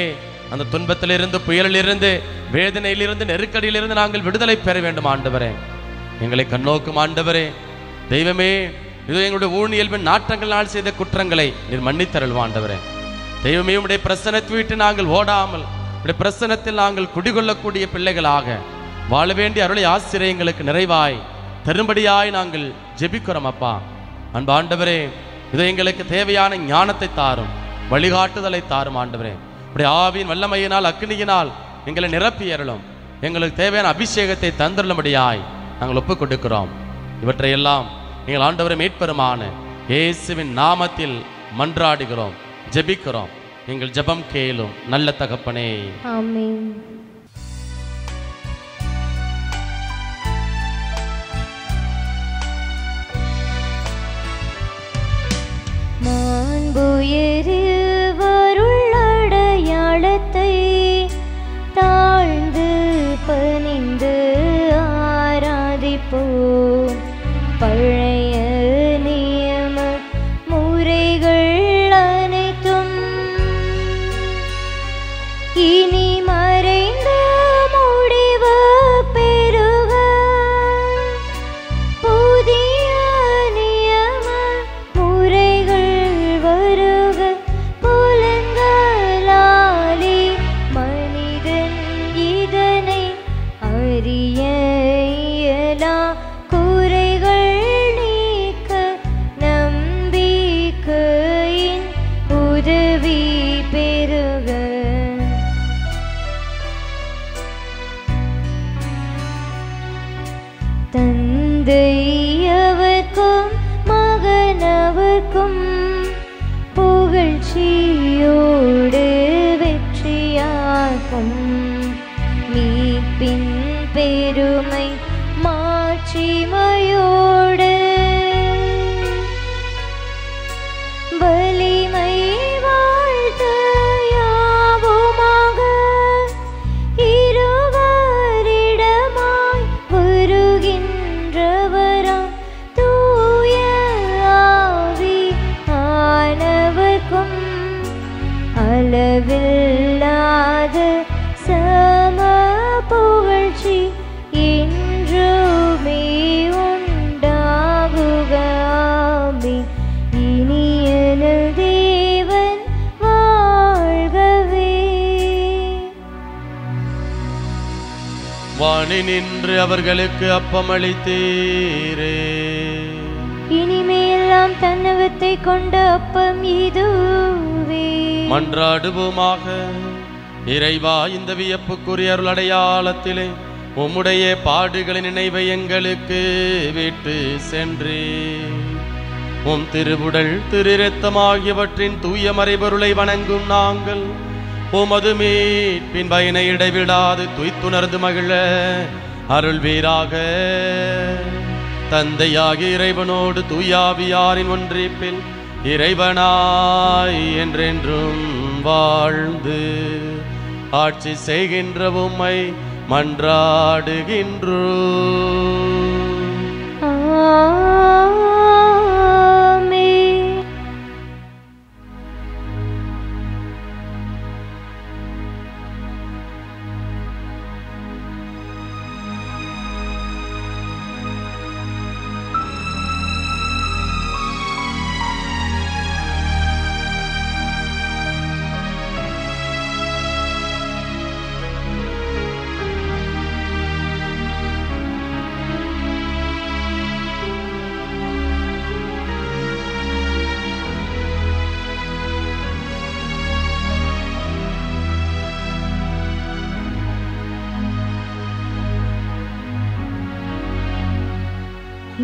அந்த துன்பத்திலிருந்து, புயலிலிருந்து, வேதனையிலிருந்து, நெருக்கடியிலிருந்து நாங்கள் விடுதலை பெற வேண்டும் ஆண்டவரே. எங்களை கண்ணோக்கும் ஆண்டவரே. தெய்வமே, இது எங்களுடைய ஊழியல்பின் நாட்டங்களால் செய்த குற்றங்களை நீர் மன்னித்தருள்வோம் ஆண்டவரே. தெய்வமே, உடைய பிரசன்னத்தை விட்டு நாங்கள் ஓடாமல் உடைய பிரசன்னத்தில் நாங்கள் குடிகொள்ளக்கூடிய பிள்ளைகளாக வாழ வேண்டிய அருளை ஆசிரியங்களுக்கு நிறைவாய் தரும்படியாய் நாங்கள் ஜெபிக்கிறோம் அப்பா. அன்பு ஆண்டவரே, இது எங்களுக்கு தேவையான ஞானத்தை தாரும், வழிகாட்டுதலை தாரும் ஆண்டவரே. உடைய ஆவியின் வல்லமையினால், அக்னியினால் எங்களை நிரப்பி அருளும். எங்களுக்கு தேவையான அபிஷேகத்தை தந்துள்ளபடியாய் நாங்கள் ஒப்புக் கொடுக்கிறோம். இவற்றையெல்லாம் நீங்கள் ஆண்டவரை மீட்பெருமான இயேசுவின் நாமத்தில் மன்றாடுகிறோம், ஜெபிக்கிறோம். எங்கள் ஜெபம் கேளும் நல்ல தகப்பனே, ஆமென். மாண்புயரில் வருள்ளடையாளத்தை தாழ்ந்து பணிந்து ஆராதிப்போம். பழைய நியம முறைகள் அனைத்தும் இனி மறைந்த முடிவு பெறுக. புதிய நியம முறைகள் மாட்சியோடு வெற்றியாகும் மீட்பின் பெருமை மாட்சிமையோடு வலிமை வாழ்த்து யாவுமாக இருவரிடமாய் வருகின்றவராம் தூய ஆவி ஆனவர்க்கும் அளவில்லாத சம புகழ்ச்சி என்றுமே உண்டாகுக ஆமென். இனியனல் தேவன் வாழ்கவே. வாணி நின்று அவர்களுக்கு அப்பமளித்தீரே. இனிமேலாம் தன்னகத்தை கொண்ட அப்பம் இதுவே. மன்றாடுவோமாக. இறைவா, இந்த வியப்புக்குரிய அருள் அடையாளத்திலே உம்முடைய பாடுகளின் நினைவை எங்களுக்கு விட்டு சென்றே உம் திருவுடல் திருரத்தம் ஆகியவற்றின் தூய மறைபொருளை வணங்கும் நாங்கள் உமது மீட்பின் பயனை இடைவிடாது துய்த்துணர்ந்து மகிழ அருள்வீராக. தந்தையாகிய இறைவனோடு தூயாவியாரின் ஒன்றிப்பில் இறைவனாய் என்றென்றும் வாழ்ந்து ஆட்சி செய்கின்ற உம்மை மன்றாடுகின்றோம். ஆமென்.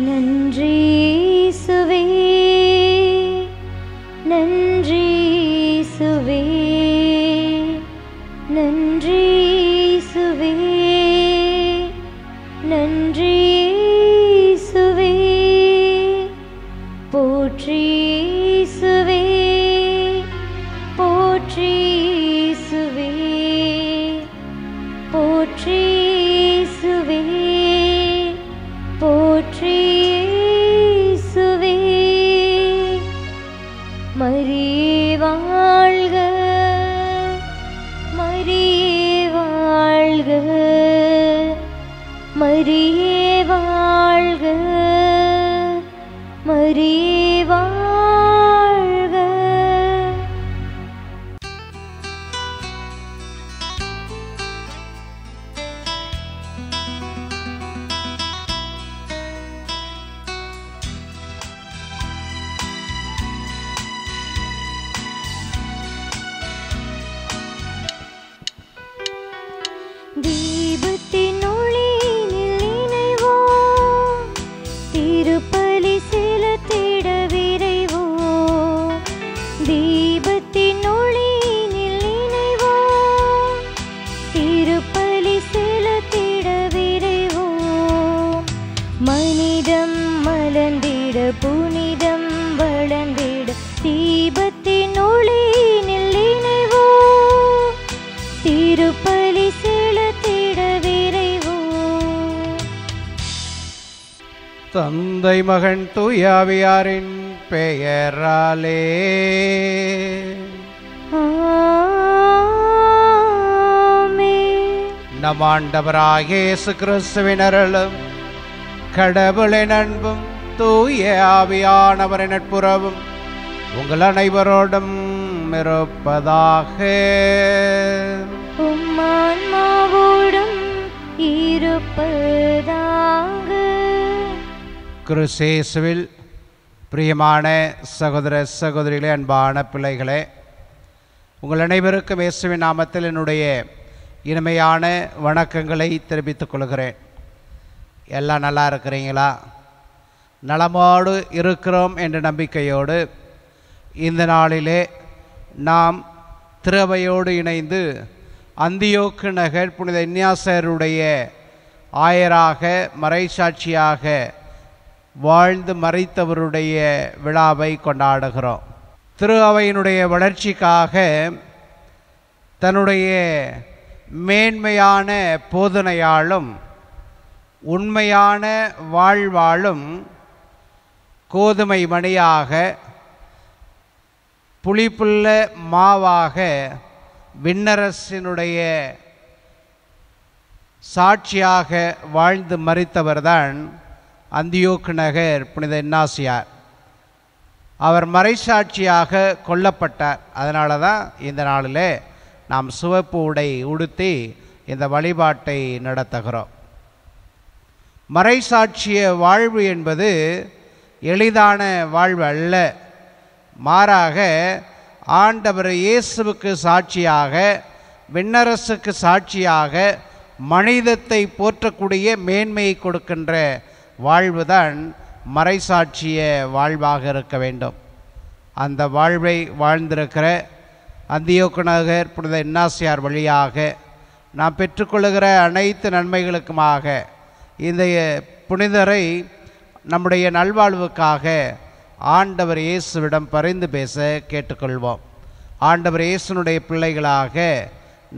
நன்றி இயேசுவே, நன்றி இயேசுவே, நன்றி இயேசுவே, நன்றி இயேசுவே, போற்றி இயேசுவே, போற்றி இயேசுவே, போற்றி இயேசுவே, போற்றி இயேசுவே. மரியே வாழ்க, மரியே வாழ்க, மரியே வாழ்க, மரியே வாழ்க. தீபத்தின் ஒளியினில் இணைவோம், திருப்பலி செலுத்திட விரைவோம். தீபத்தின் ஒளியினில் இணைவோம், திருப்பலி செலுத்திட விரைவோம். மனிதம் மலர்ந்திட புனிதம் வளர்ந்திட தீபத்தின் ஒளியினில் இணைவோம், திருப்பலி செலுத்திட விரைவோம். தந்தை மகன் தூயாவியாரின் பெயராலே ஆமென். நம் ஆண்டவராகிய இயேசு கிறிஸ்துவின் அருளும் கடவுளின் அன்பும் தூய ஆவியானவரின் நட்புறவும் உங்கள் அனைவரோடும் இருப்பதாக. உம்மான்மாவோடும் இருப்பதாக. கிறிஸ்தேசுவில் பிரியமான சகோதர சகோதரிகளே, அன்பான பிள்ளைகளே, உங்கள் அனைவருக்கும் இயேசுவின் நாமத்தில் என்னுடைய இனிமையான வணக்கங்களை தெரிவித்துக் கொள்கிறேன். எல்லாம் நல்லா இருக்கிறீங்களா? நலமோடு இருக்கிறோம் என்ற நம்பிக்கையோடு இந்த நாளிலே நாம் திருவையோடு இணைந்து அந்தியோக்கு நகர் புனித இன்யாசருடைய ஆயராக மறைசாட்சியாக வாழ்ந்து மறைத்தவருடைய விழாவை கொண்டாடுகிறோம். திரு அவையினுடைய வளர்ச்சிக்காக தன்னுடைய மேன்மையான போதனையாலும் உண்மையான வாழ்வாலும் கோதுமை மணியாக புளிப்புள்ள மாவாக விண்ணரசினுடைய சாட்சியாக வாழ்ந்து மரித்தவர்தான் அந்தியோக்கு நகர் புனித இன்னாசியார். அவர் மறைசாட்சியாக கொல்லப்பட்டார். அதனால தான் இந்த நாளில் நாம் சிவப்பு உடை உடுத்தி இந்த வழிபாட்டை நடத்துகிறோம். மறைசாட்சிய வாழ்வு என்பது எளிதான வாழ்வு அல்ல. மாறாக ஆண்டவர் இயேசுவுக்கு சாட்சியாக, விண்ணரசுக்கு சாட்சியாக மனிதத்தை போற்றக்கூடிய மேன்மையை கொடுக்கின்ற வாழ்வுதான் மறைசாட்சிய வாழ்வாக இருக்க வேண்டும். அந்த வாழ்வை வாழ்ந்திருக்கிற அந்தியோக்கு நகர் புனித இன்னாசியார் வழியாக நாம் பெற்றுக்கொள்ளுகிற அனைத்து நன்மைகளுக்குமாக இந்த புனிதரை நம்முடைய நல்வாழ்வுக்காக ஆண்டவர் இயேசுவிடம் பரிந்து பேச கேட்டுக்கொள்வோம். ஆண்டவர் இயேசுனுடைய பிள்ளைகளாக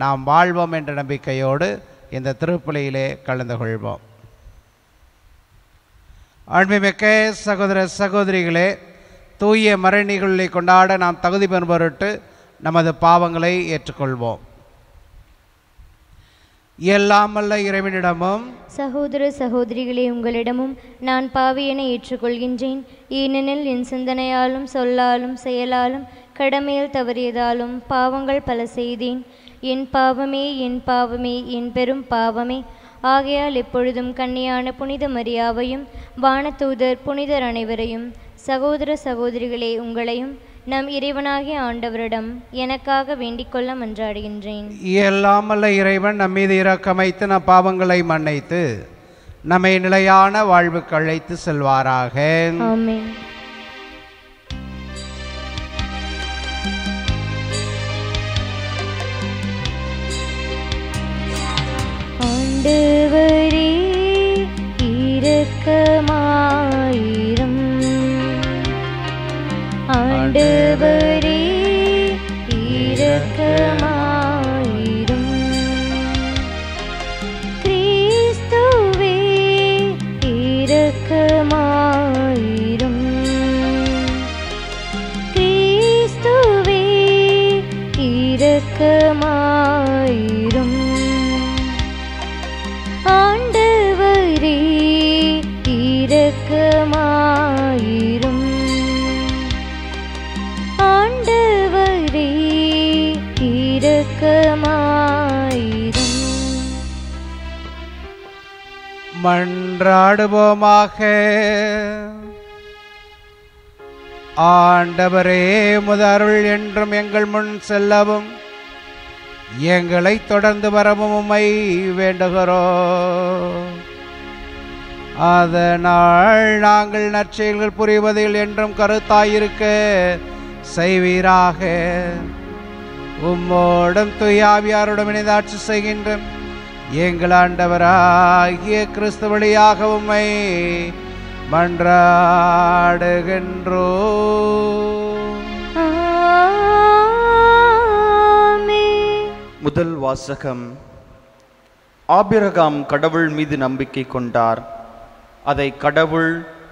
நாம் வாழ்வோம் என்ற நம்பிக்கையோடு இந்த திருப்பலியிலே கலந்து கொள்வோம். அன்புமிக்க சகோதர சகோதரிகளே, தூய மறைநிகழ்வை கொண்டாட நாம் தகுதி பெறும் பொருட்டு நமது பாவங்களை ஏற்றுக்கொள்வோம். எல்லாம் வல்ல இறைவனிடமும் சகோதர சகோதரிகளே, உங்களிடமும் நான் பாவியென ஏற்றுக்கொள்கின்றேன். ஏனெனில் என் சிந்தனையாலும் சொல்லாலும் செயலாலும் கடமையில் தவறியதாலும் பாவங்கள் பல செய்தேன். என் பாவமே, என் பாவமே, என் பெரும் பாவமே. ஆகையால் எப்பொழுதும் கன்னியான புனித மரியாவையும் வானதூதர் புனிதர் அனைவரையும், சகோதர சகோதரிகளே உங்களையும் நம் இறைவனாகிய ஆண்டவரிடம் எனக்காக வேண்டிக்கொள்ள மன்றாடுகின்றேன். எல்லாம் வல்ல இறைவன் நம் மீது இரக்கமைத்து நம் பாவங்களை மன்னித்து நம்மை நிலையான வாழ்வுக்கு அழைத்து செல்வாராக. ஆமென். ஆண்டவரே இரக்கமாயிரும். ஆண்டவரே இரக்கமாயிரும். கிறிஸ்துவே இரக்கமாயிரும். கிறிஸ்துவே இரக்கமாயிரும். ஆண்டவரே இரக்கமாயிரும். ஆண்டவரே இரக்கமாயிரும். மன்றாடுவோமாக. ஆண்டவரே, முதருள் என்றும் எங்கள் முன் செல்லவும் எங்களை தொடர்ந்து வரவும் உம்மை வேண்டுகிறோம். அதனால் நாங்கள் நற்செயல்கள் புரிவதில் என்றும் கருத்தாயிருக்க செய்வீராக. உம்மோடும் தூயாவியாரோடும் இணைந்து ஆட்சி செய்கின்ற எங்கள் ஆண்டவராகிய கிறிஸ்து வழியாக உம்மை மன்றாடுகின்றோம். முதல் வாசகம். ஆபிரகாம் கடவுள் மீது நம்பிக்கை கொண்டார். அதை கடவுள்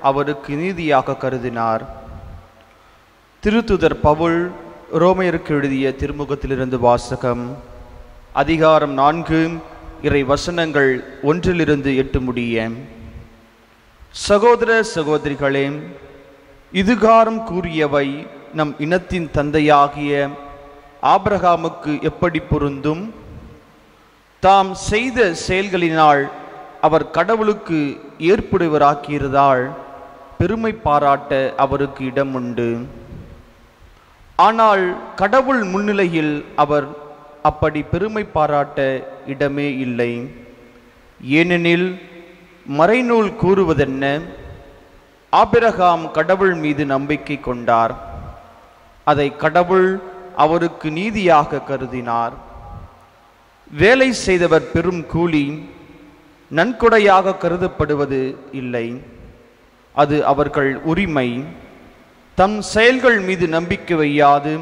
அவருக்கு நீதியாக கருதினார். திருத்துதர் பவுல் ரோமையருக்கு எழுதிய திருமுகத்திலிருந்து வாசகம். அதிகாரம் 4, இறை வசனங்கள் 1-8 முடிய. சகோதர சகோதரிகளே, இதுகாரம் கூறியவை நம் இனத்தின் தந்தையாகிய ஆபிரகாமுக்கு எப்படி பொருந்தும்? தாம் செய்த செயல்களினால் அவர் கடவுளுக்கு ஏற்புடையவராக்கியதால் பெருமை பாராட்ட அவருக்கு இடம் உண்டு. ஆனால் கடவுள் முன்னிலையில் அவர் அப்படி பெருமை பாராட்ட இடமே இல்லை. ஏனெனில் மறைநூல் கூறுவதென்ன? ஆபிரகாம் கடவுள் மீது நம்பிக்கை கொண்டார். அதை கடவுள் அவருக்கு நீதியாக கருதினார். வேலை செய்தவர் பெறும் கூலி நன்கொடையாக கருதப்படுவது இல்லை, அது அவர்கள் உரிமை. தம் செயல்கள் மீது நம்பிக்கை வையாது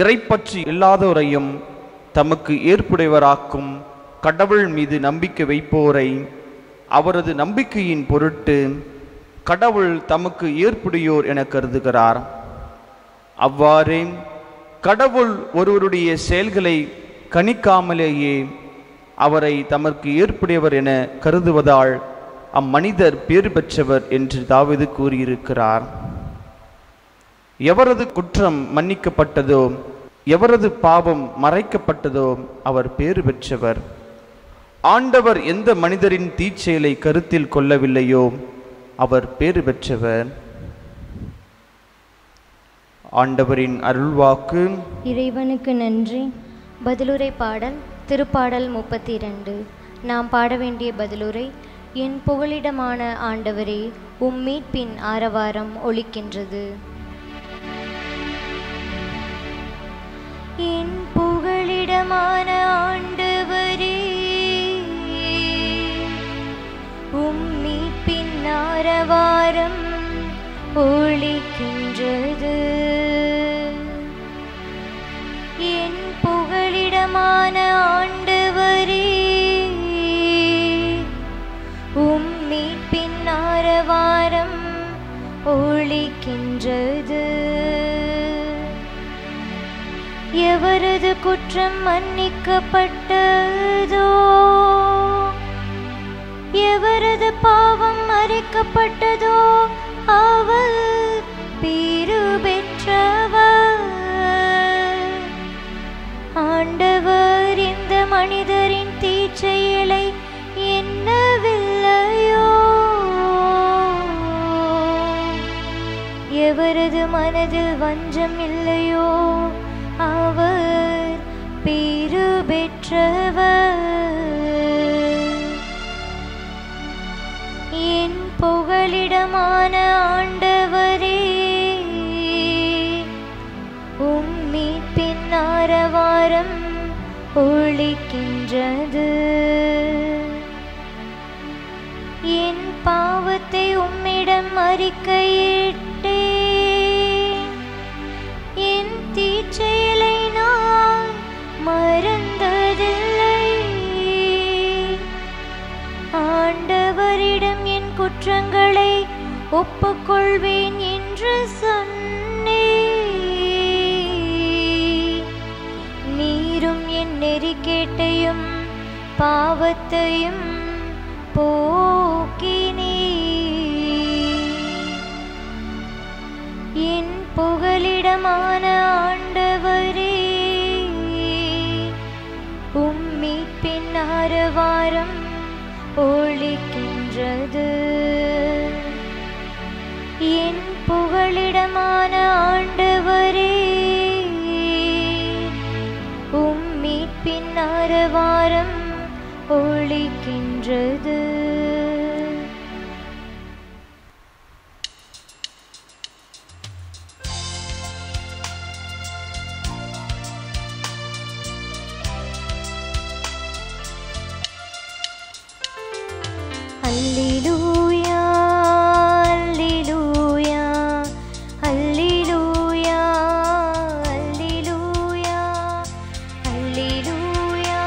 இறைப்பற்றி இல்லாதோரையும் தமக்கு ஏற்புடையவராக்கும் கடவுள் மீது நம்பிக்கை வைப்போரை அவரது நம்பிக்கையின் பொருட்டு கடவுள் தமக்கு ஏற்புடையோர் என கருதுகிறார். அவ்வாறே கடவுள் ஒருவருடைய செயல்களை கணிக்காமலேயே அவரை தமக்கு ஏற்புடையவர் என கருதுவதால் அம்மனிதர் பேறு பெற்றவர் என்று தாவீது கூறியிருக்கிறார். எவரது குற்றம் மன்னிக்கப்பட்டதோ, எவரது பாவம் மறைக்கப்பட்டதோ அவர் பேறு பெற்றவர். ஆண்டவர் எந்த மனிதரின் தீச்செயலை கருத்தில் கொள்ளவில்லையோ அவர் பேறு பெற்றவர். ஆண்டவரின் அருள்வாக்கு. இறைவனுக்கு நன்றி. பதிலுரை பாடல் திருப்பாடல் 32. நாம் பாட வேண்டிய பதிலுரை: என் புகலிடமான ஆண்டவரே, உம் மீட்பின் ஆரவாரம் ஒலிக்கின்றது. என் புகலிடமான ஆண்டவரே, உம் மீட்பின் ஆரவாரம் ஒலிக்கின்றது. என் புகலிடமான ஆண்டவரே, உம் மீட்பின் ஆரவாரம் ஒலிக்கின்றது. எவரது குற்றம் மன்னிக்கப்பட்டதோ, எவரது பாவம் மறைக்கப்பட்டதோ அவர் பேறு பெற்றவர். ஆண்டவர் இந்த மனிதரின் தீச்செயலை எண்ணவில்லையோ, எவரது மனதில் வஞ்சம் இல்லையோ அவர் பேறு பெற்றவர். என் புகலிடமான ஆண்டவரே, உம் மீட்பின் ஆரவாரம் ஒலிக்கின்றது. என் பாவத்தை உம்மிடம் அறிக்கையிட்டேன், என் தீச்செயலை நான் மறந்ததில்லை. ஆண்டவரிடம் என் குற்றங்களை ஒப்புக்கொள்வேன் என்று சொன்னேன். நீரும் என் நெறிக்கேட்டையும் பாவத்தையும் போக்கினீர். என் புகலிடமான ஆண்டவரே, உம் மீட்பின் ஆரவாரம் ஒலிக்கின்றது. என் புகலிடமான ஆண்டவரே, உம் மீட்பின் ஆரவாரம் ஒலிக்கின்றது. அல்லேலூயா, அல்லேலூயா, அல்லேலூயா, அல்லேலூயா, அல்லேலூயா,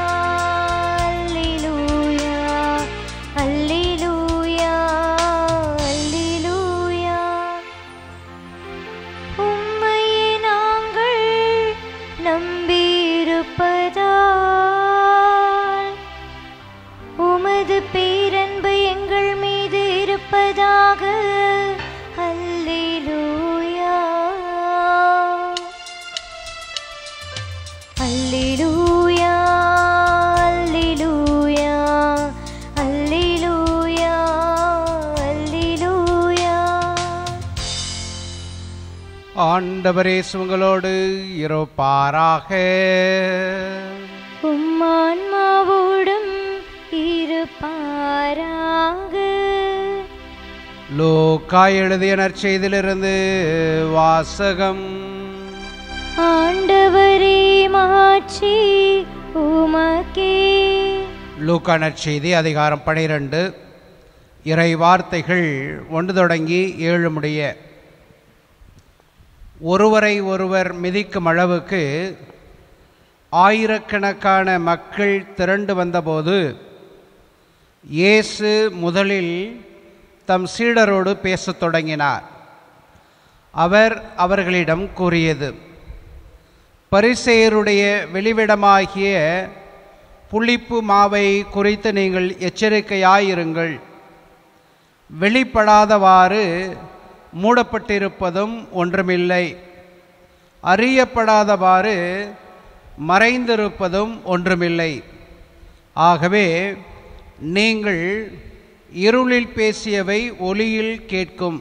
அல்லேலூயா, அல்லேலூயா, அல்லேலூயா. உம்மையே நாங்கள் நம்பியிருப்பதால் உமது பேரன்பு எங்கள் மீது இருப்பதாக. அல்லேலூயா, அல்லேலூயா, அல்லேலூயா, அல்லேலூயா, அல்லேலூயா. ஆண்டவரே உங்களோடு இருப்பாராக. உம் ஆன்மாவோடும் இருப்பாராக. லூக்கா எழுதிய நற்செய்தியிலிருந்து வாசகம். ஆண்டவரே மாட்சி உமக்கே. லூக்கா நற்செய்தி அதிகாரம் 12 இறை வார்த்தைகள் 1 தொடங்கி 7 முடிய. ஒருவரை ஒருவர் மிதிக்கும் அளவுக்கு ஆயிரக்கணக்கான மக்கள் திரண்டு வந்தபோது இயேசு முதலில் தம் சீடரோடு பேசத் தொடங்கினார். அவர் அவர்களிடம் கூறியது: பரிசேயருடைய வெளிவிடமாகிய புளிப்பு மாவை குறித்து நீங்கள் எச்சரிக்கையாயிருங்கள். வெளிப்படாதவாறு மூடப்பட்டிருப்பதும் ஒன்றுமில்லை, அறியப்படாதவாறு மறைந்திருப்பதும் ஒன்றுமில்லை. ஆகவே நீங்கள் இருளில் பேசியவை ஒளியில் கேட்கும்,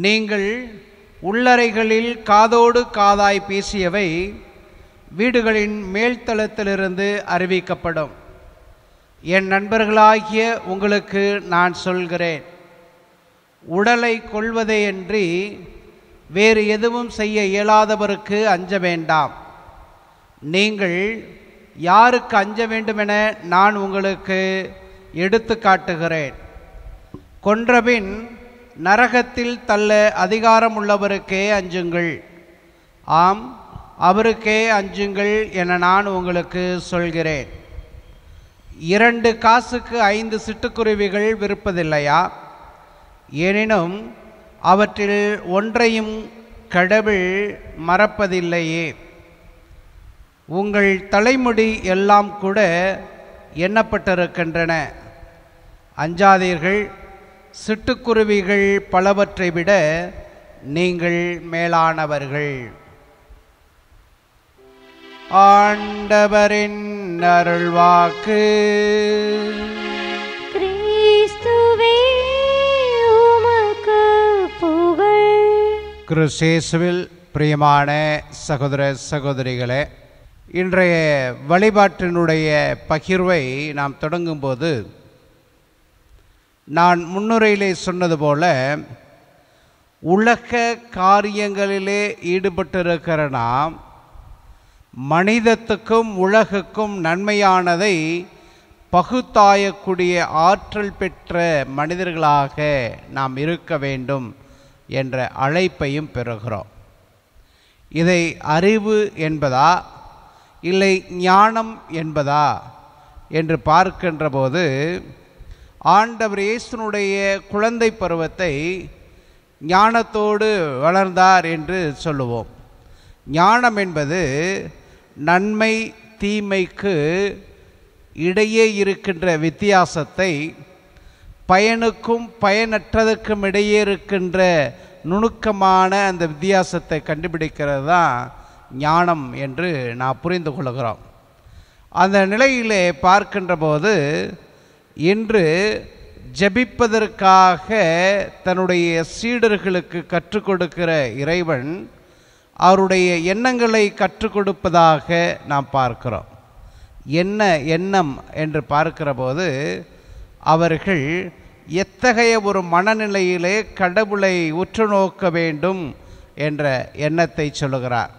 நீங்கள் உள்ளறைகளில் காதோடு காதாய் பேசியவை வீடுகளின் மேல்தளத்திலிருந்து அறிவிக்கப்படும். என் நண்பர்களாகிய உங்களுக்கு நான் சொல்கிறேன், உடலை கொல்வதையன்றி வேறு எதுவும் செய்ய இயலாதவருக்கு அஞ்ச வேண்டாம். நீங்கள் யாருக்கு அஞ்ச வேண்டுமென நான் உங்களுக்கு எடுத்து காட்டுகிறேன். கொன்றபின் நரகத்தில் தள்ள அதிகாரம் உள்ளவருக்கே அஞ்சுங்கள். ஆம், அவருக்கே அஞ்சுங்கள் என நான் உங்களுக்கு சொல்கிறேன். 2 காசுக்கு 5 சிட்டுக்குருவிகள் விற்பதில்லையா? எனினும் அவற்றில் ஒன்றையும் கடவுள் மறப்பதில்லையே. உங்கள் தலைமுடி எல்லாம் கூட எண்ணப்பட்டிருக்கின்றன. அஞ்சாதீர்கள், சிட்டுக்குருவிகள் பலவற்றை விட நீங்கள் மேலானவர்கள். ஆண்டவரின் அருள்வாக்கு. கிறிஸ்துவே உமக்கு புகழ். கிறிஸ்தேசுவில் பிரியமான சகோதர சகோதரிகளே, இன்றைய வழிபாட்டினுடைய பகிர்வை நாம் தொடங்கும்போது நான் முன்னுரையிலே சொன்னது போல உலக காரியங்களிலே ஈடுபட்டிருக்கிற நாம் மனிதத்துக்கும் உலகுக்கும் நன்மையானதை பகுத்தாயக்கூடிய ஆற்றல் பெற்ற மனிதர்களாக நாம் இருக்க வேண்டும் என்ற அழைப்பையும் பெறுகிறோம். இதை அறிவு என்பதா இல்லை ஞானம் என்பதா என்று பார்க்கின்ற போது ஆண்டவர் இயேசுனுடைய குழந்தை பருவத்தை ஞானத்தோடு வளர்ந்தார் என்று சொல்லுவோம். ஞானம் என்பது நன்மை தீமைக்கு இடையே இருக்கின்ற வித்தியாசத்தை, பயனுக்கும் பயனற்றதுக்கும் இடையே இருக்கின்ற நுணுக்கமான அந்த வித்தியாசத்தை கண்டுபிடிக்கிறது தான் ஞானம் என்று நாம் புரிந்து கொள்கிறோம். அந்த நிலையிலே பார்க்கின்ற போது இன்று ஜெபிப்பதற்காக தன்னுடைய சீடர்களுக்கு கற்றுக் கொடுக்கிற இறைவன் அவருடைய எண்ணங்களை கற்றுக் கொடுப்பதாக நாம் பார்க்கிறோம். என்ன எண்ணம் என்று பார்க்கிற போது அவர்கள் எத்தகைய ஒரு மனநிலையிலே கடவுளை உற்று நோக்க வேண்டும் என்ற எண்ணத்தை சொல்லுகிறார்.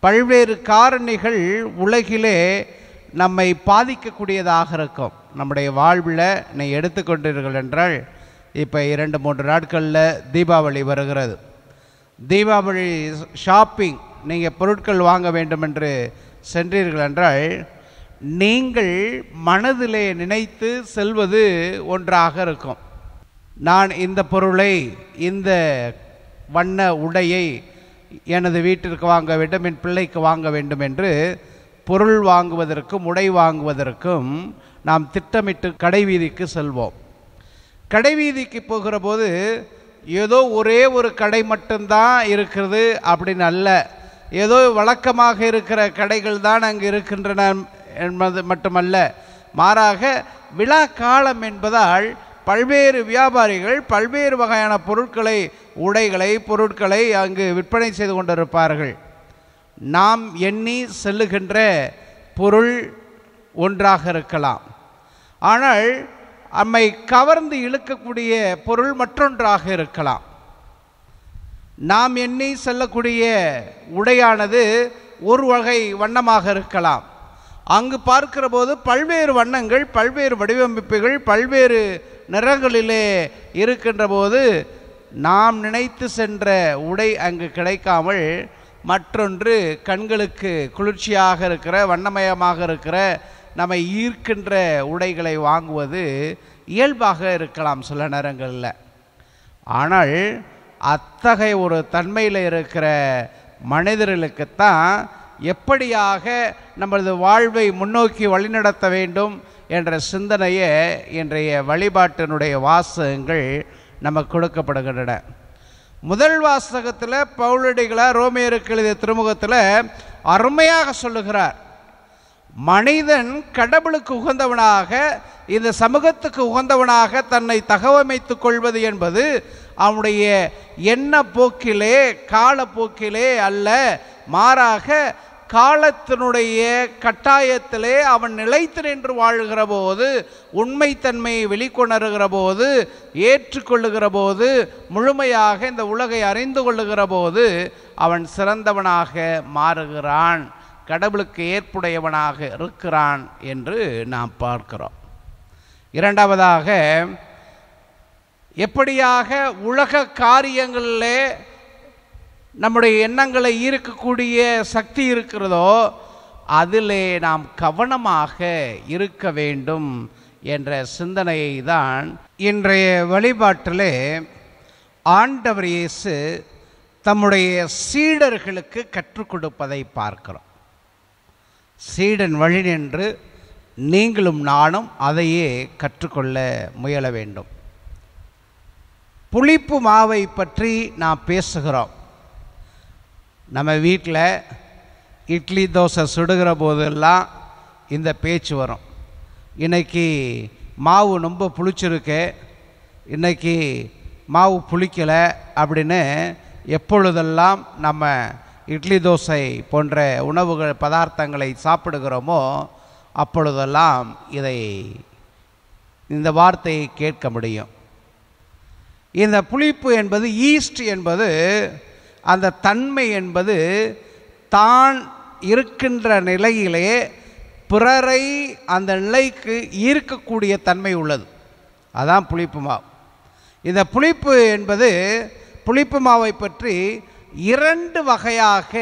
பல்வேறு காரணிகள் உலகிலே நம்மை பாதிக்கக்கூடியதாக இருக்கும். நம்முடைய வாழ்வில் நீ எடுத்துக்கொண்டீர்கள் என்றால், இப்போ 2-3 நாட்களில் தீபாவளி வருகிறது. தீபாவளி ஷாப்பிங் நீங்கள் பொருட்கள் வாங்க வேண்டும் என்று சென்றீர்கள் என்றால், நீங்கள் மனதிலே நினைத்து செல்வது ஒன்றாக இருக்கும். நான் இந்த பொருளை, இந்த வண்ண உடையை எனது வீட்டிற்கு வாங்க வேண்டும், என் பிள்ளைக்கு வாங்க வேண்டும் என்று பொருள் வாங்குவதற்கும் உடை வாங்குவதற்கும் நாம் திட்டமிட்டு கடைவீதிக்கு செல்வோம். கடைவீதிக்கு போகிற போது ஏதோ ஒரே ஒரு கடை மட்டும்தான் இருக்கிறது அப்படின்னு அல்ல, ஏதோ வழக்கமாக இருக்கிற கடைகள் தான் அங்கு இருக்கின்றன என்பது மட்டுமல்ல, மாறாக விழா காலம் என்பதால் பல்வேறு வியாபாரிகள் பல்வேறு வகையான பொருட்களை, உடைகளை, பொருட்களை அங்கு விற்பனை செய்து கொண்டிருப்பார்கள். நாம் எண்ணி செல்லுகின்ற பொருள் ஒன்றாக இருக்கலாம், ஆனால் நம்மை கவர்ந்து இழுக்கக்கூடிய பொருள் மற்றொன்றாக இருக்கலாம். நாம் எண்ணி செல்லக்கூடிய உடையானது ஒரு வகை வண்ணமாக இருக்கலாம். அங்கு பார்க்கிற போது பல்வேறு வண்ணங்கள், பல்வேறு வடிவமைப்புகள், பல்வேறு நிறங்களிலே இருக்கின்ற போது நாம் நினைத்து சென்ற உடை அங்கு கிடைக்காமல் மற்றொன்று கண்களுக்கு குளிர்ச்சியாக இருக்கிற, வண்ணமயமாக இருக்கிற, நம்மை ஈர்க்கின்ற உடைகளை வாங்குவது இயல்பாக இருக்கலாம் சில நேரங்களில். ஆனால் அத்தகைய ஒரு தன்மையில் இருக்கிற மனிதர்களுக்குத்தான் எப்படியாக நமது வாழ்வை முன்னோக்கி வழிநடத்த வேண்டும் என்ற சிந்தனையை இன்றைய வழிபாட்டினுடைய வாசகங்கள் நமக்கு கொடுக்கப்படுகின்றன. முதல் வாசகத்தில் பவுலடிகளார் ரோமேயருக்கு எழுதிய திருமுகத்தில் அருமையாக சொல்லுகிறார், மனிதன் கடவுளுக்கு உகந்தவனாக, இந்த சமூகத்துக்கு உகந்தவனாக தன்னை தகவமைத்துக் கொள்வது என்பது அவனுடைய எண்ண போக்கிலே, காலப்போக்கிலே அல்ல, மாறாக காலத்தினுடைய கட்டாயத்திலே அவன் நிலைத்து நின்று வாழ்கிற போது, உண்மைத்தன்மையை வெளிக்கொணருகிற போது, ஏற்றுக்கொள்ளுகிற போது, முழுமையாக இந்த உலகை அறிந்து கொள்ளுகிற போது அவன் சிறந்தவனாக மாறுகிறான், கடவுளுக்கு ஏற்புடையவனாக இருக்கிறான் என்று நாம் பார்க்கிறோம். இரண்டாவதாக, எப்படியாக உலக காரியங்களிலே நம்முடைய எண்ணங்களை ஈர்க்கக்கூடிய சக்தி இருக்கிறதோ அதிலே நாம் கவனமாக இருக்க வேண்டும் என்ற சிந்தனையை தான் இன்றைய வழிபாட்டிலே ஆண்டவர் இயேசு தம்முடைய சீடர்களுக்கு கற்றுக் கொடுப்பதை பார்க்கிறோம். சீடன் வழி நின்று நீங்களும் நானும் அதையே கற்றுக்கொள்ள முயல வேண்டும். புளிப்பு மாவை பற்றி நாம் பேசுகிறோம். நம்ம வீட்டில் இட்லி தோசை சுடுகிற போதெல்லாம் இந்த பேச்சு வரும், இன்றைக்கி மாவு ரொம்ப புளிச்சிருக்கு, இன்றைக்கி மாவு புளிக்கலை அப்படின்னு எப்பொழுதெல்லாம் நம்ம இட்லி தோசை போன்ற உணவுகள் பதார்த்தங்களை சாப்பிடுகிறோமோ அப்பொழுதெல்லாம் இந்த வார்த்தையை கேட்க முடியும். இந்த புளிப்பு என்பது, ஈஸ்ட் என்பது, அந்த தன்மை என்பது தான் இருக்கின்ற நிலையிலே பிறரை அந்த நிலைக்கு ஈர்க்கக்கூடிய தன்மை உள்ளது. அதான் புளிப்பு மாவு. இந்த புளிப்பு என்பது, புளிப்பு மாவை பற்றி இரண்டு வகையாக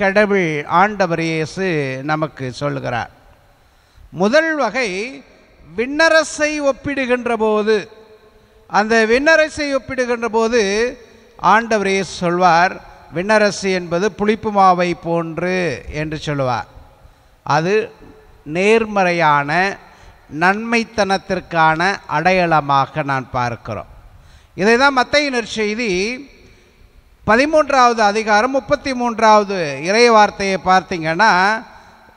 கடவுள் ஆண்டவர் இயேசு நமக்கு சொல்லுகிறார். முதல் வகை, விண்ணரசை ஒப்பிடுகின்ற போது, அந்த விண்ணரசை ஒப்பிடுகின்ற போது ஆண்டவர் இயேசு சொல்வார், விண்ணரசு என்பது புளிப்பு மாவை போன்று என்று சொல்லுவார். அது நேர்மறையான நன்மைத்தனத்திற்கான அடையாளமாக நான் பார்க்கிறோம். இதை தான் மத்தேயு நற்செய்தி 13வது அதிகாரம் 33வது இறை வார்த்தையை பார்த்தீங்கன்னா,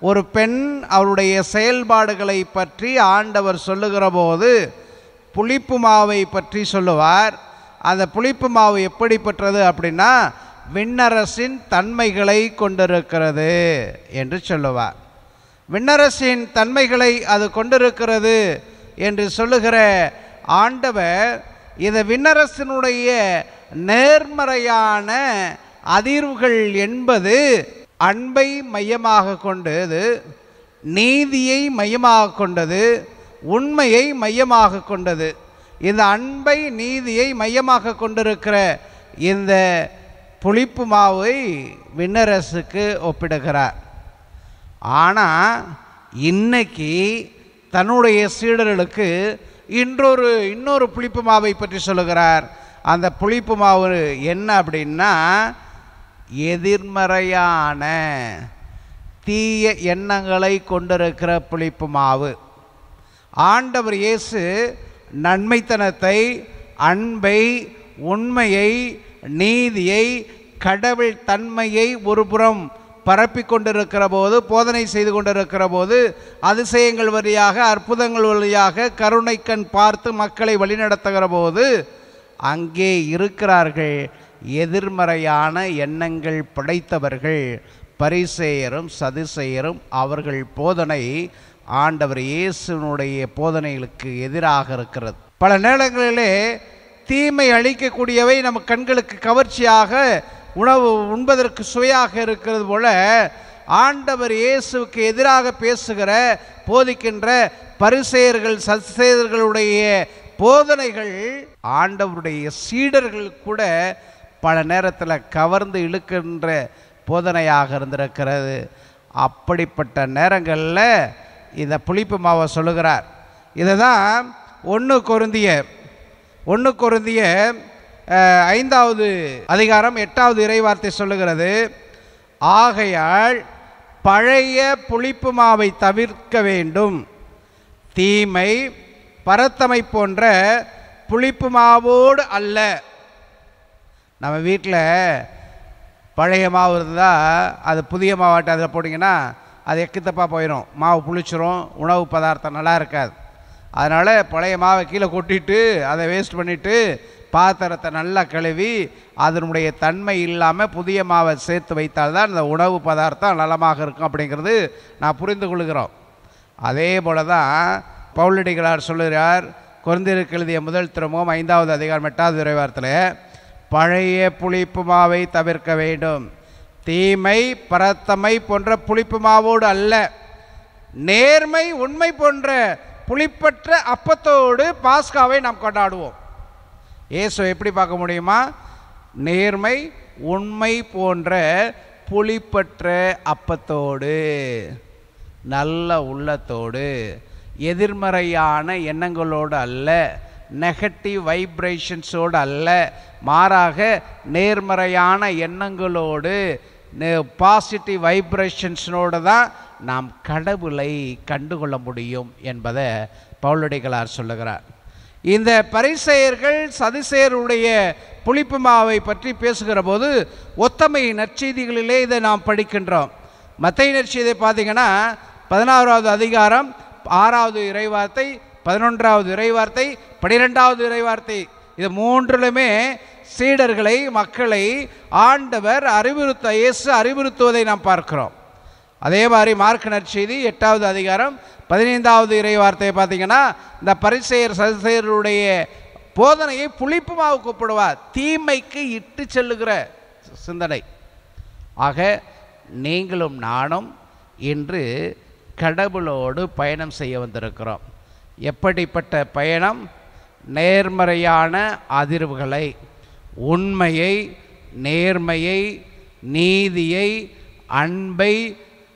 ஒரு பெண் அவருடைய செயல்பாடுகளை பற்றி ஆண்டவர் சொல்லுகிற போது புளிப்பு மாவை பற்றி சொல்லுவார். அந்த புளிப்பு மாவு எப்படிப்பட்டது அப்படின்னா, விண்ணரசின் தன்மைகளை கொண்டிருக்கிறது என்று சொல்லுவார். விண்ணரசின் தன்மைகளை அது கொண்டிருக்கிறது என்று சொல்லுகிற ஆண்டவர் இந்த விண்ணரசினுடைய நேர்மறையான அதிர்வுகள் என்பது அன்பை மையமாக கொண்டது, நீதியை மையமாக கொண்டது, உண்மையை மையமாக கொண்டது. இந்த அன்பை, நீதியை மையமாக கொண்டிருக்கிற இந்த புளிப்பு மாவை விண்ணரசுக்கு ஒப்பிடுகிறார். ஆனால் இன்னைக்கு தன்னுடைய சீடர்களுக்கு இன்னொரு புளிப்பு மாவை பற்றி சொல்லுகிறார். அந்த புளிப்பு மாவு என்ன அப்படின்னா, எதிர்மறையான தீய எண்ணங்களை கொண்டிருக்கிற புளிப்பு மாவு. ஆண்டவர் இயேசு நன்மைத்தனத்தை, அன்பை, உண்மையை, நீதியை, கடவுள் தன்மையை ஒருபுறம் பரப்பி கொண்டிருக்கிற போது, போதனை செய்து கொண்டிருக்கிற போது, அதிசயங்கள் வழியாக, அற்புதங்கள் வழியாக கருணை கண் பார்த்து மக்களை வழிநடத்துகிற போது அங்கே இருக்கிறார்கள் எதிர்மறையான எண்ணங்கள் படைத்தவர்கள், பரிசேயரும் சதுசேயரும். அவர்கள் போதனை ஆண்டவர் இயேசுனுடைய போதனைகளுக்கு எதிராக இருக்கிறது. பல நேரங்களிலே தீமை அளிக்கக்கூடியவை நம்ம கண்களுக்கு கவர்ச்சியாக உணவு உண்பதற்கு சுவையாக இருக்கிறது போல ஆண்டவர் இயேசுவுக்கு எதிராக பேசுகிற போதிக்கின்ற பரிசேயர்கள் சதுசேயர்களுடைய போதனைகள் ஆண்டவருடைய சீடர்கள் கூட பல நேரத்தில் கவர்ந்து இழுக்கின்ற போதனையாக இருந்திருக்கிறது. அப்படிப்பட்ட நேரங்களில் இந்த புளிப்பு மாவை சொல்லுகிறார். இதை தான் 1 கொரிந்தியர் 5வது அதிகாரம் 8வது இறைவார்த்தை சொல்லுகிறது. ஆகையால் பழைய புளிப்பு மாவை தவிர்க்க வேண்டும், தீமை பரத்தமை போன்ற புளிப்பு மாவோடு அல்ல. நம்ம வீட்டில் பழைய மாவு இருந்தால் அது புதிய மாவாட்டை அதில் போட்டிங்கன்னா அது எக்குத்தப்பாக போயிடும், மாவு புளிச்சிரும், உணவு பதார்த்தம் நல்லா இருக்காது. அதனால் பழைய மாவை கீழே கொட்டிட்டு அதை வேஸ்ட் பண்ணிவிட்டு பாத்திரத்தை நல்லா கழுவி அதனுடைய தன்மை இல்லாமல் புதிய மாவை சேர்த்து வைத்தால்தான் இந்த உணவு பதார்த்தம் நலமாக இருக்கும் அப்படிங்கிறது நான் புரிந்து கொள்கிறோம். அதே போல தான் பவுலடிகளார் சொல்லுகிறார். கொரிந்தியருக்கு எழுதிய முதல் திருமுகம் 5வது அதிகாரம் 8வது இறைவார்த்தையில் பழைய புளிப்பு மாவை தவிர்க்க வேண்டும், தீமை பரத்தமை போன்ற புளிப்பு மாவோடு அல்ல, நேர்மை உண்மை போன்ற புளிப்பற்ற அப்பத்தோடு பாஸ்காவை நாம் கொண்டாடுவோம். இயேசுவை எப்படி பார்க்க முடியுமா? நேர்மை உண்மை போன்ற புளிப்பற்ற அப்பத்தோடு, நல்ல உள்ளத்தோடு, எதிர்மறையான எண்ணங்களோடு அல்ல, நெகட்டிவ் வைப்ரேஷன்ஸோடு அல்ல, மாறாக நேர்மறையான எண்ணங்களோடு பாசிட்டிவ் வைப்ரேஷன்ஸோடு தான் நாம் கடவுளை கண்டுகொள்ள முடியும் என்பதை பவுலடிகளார் சொல்லுகிறார். இந்த பரிசேயர்கள் சதுசேயருடைய புளிப்பு மாவை பற்றி பேசுகிற போது ஒத்தமை நற்செய்திகளிலே இதை நாம் படிக்கின்றோம். மத்தேயு நற்செய்தியை பார்த்தீங்கன்னா 16வது அதிகாரம் 6வது இறைவார்த்தை, 11வது இறைவார்த்தை, 12வது இறைவார்த்தை, இது மூன்றிலுமே சீடர்களை மக்களை ஆண்டவர் இயேசு அறிவுறுத்துவதை நாம் பார்க்கிறோம். அதே மாதிரி மார்க் நற்செய்தி 8வது அதிகாரம் 15வது இறைவார்த்தையை பார்த்தீங்கன்னா இந்த பரிசேயர் சதுசேயருடைய போதனையை புளிப்பு மாவு கூப்பிடுவார், தீமைக்கு இட்டு செல்லுகிற சிந்தனை. ஆக நீங்களும் நானும் இன்று கடவுளோடு பயணம் செய்ய வந்திருக்கிறோம். எப்படிப்பட்ட பயணம்? நேர்மறையான அதிர்வுகளை, உண்மையை, நேர்மையை, நீதியை, அன்பை,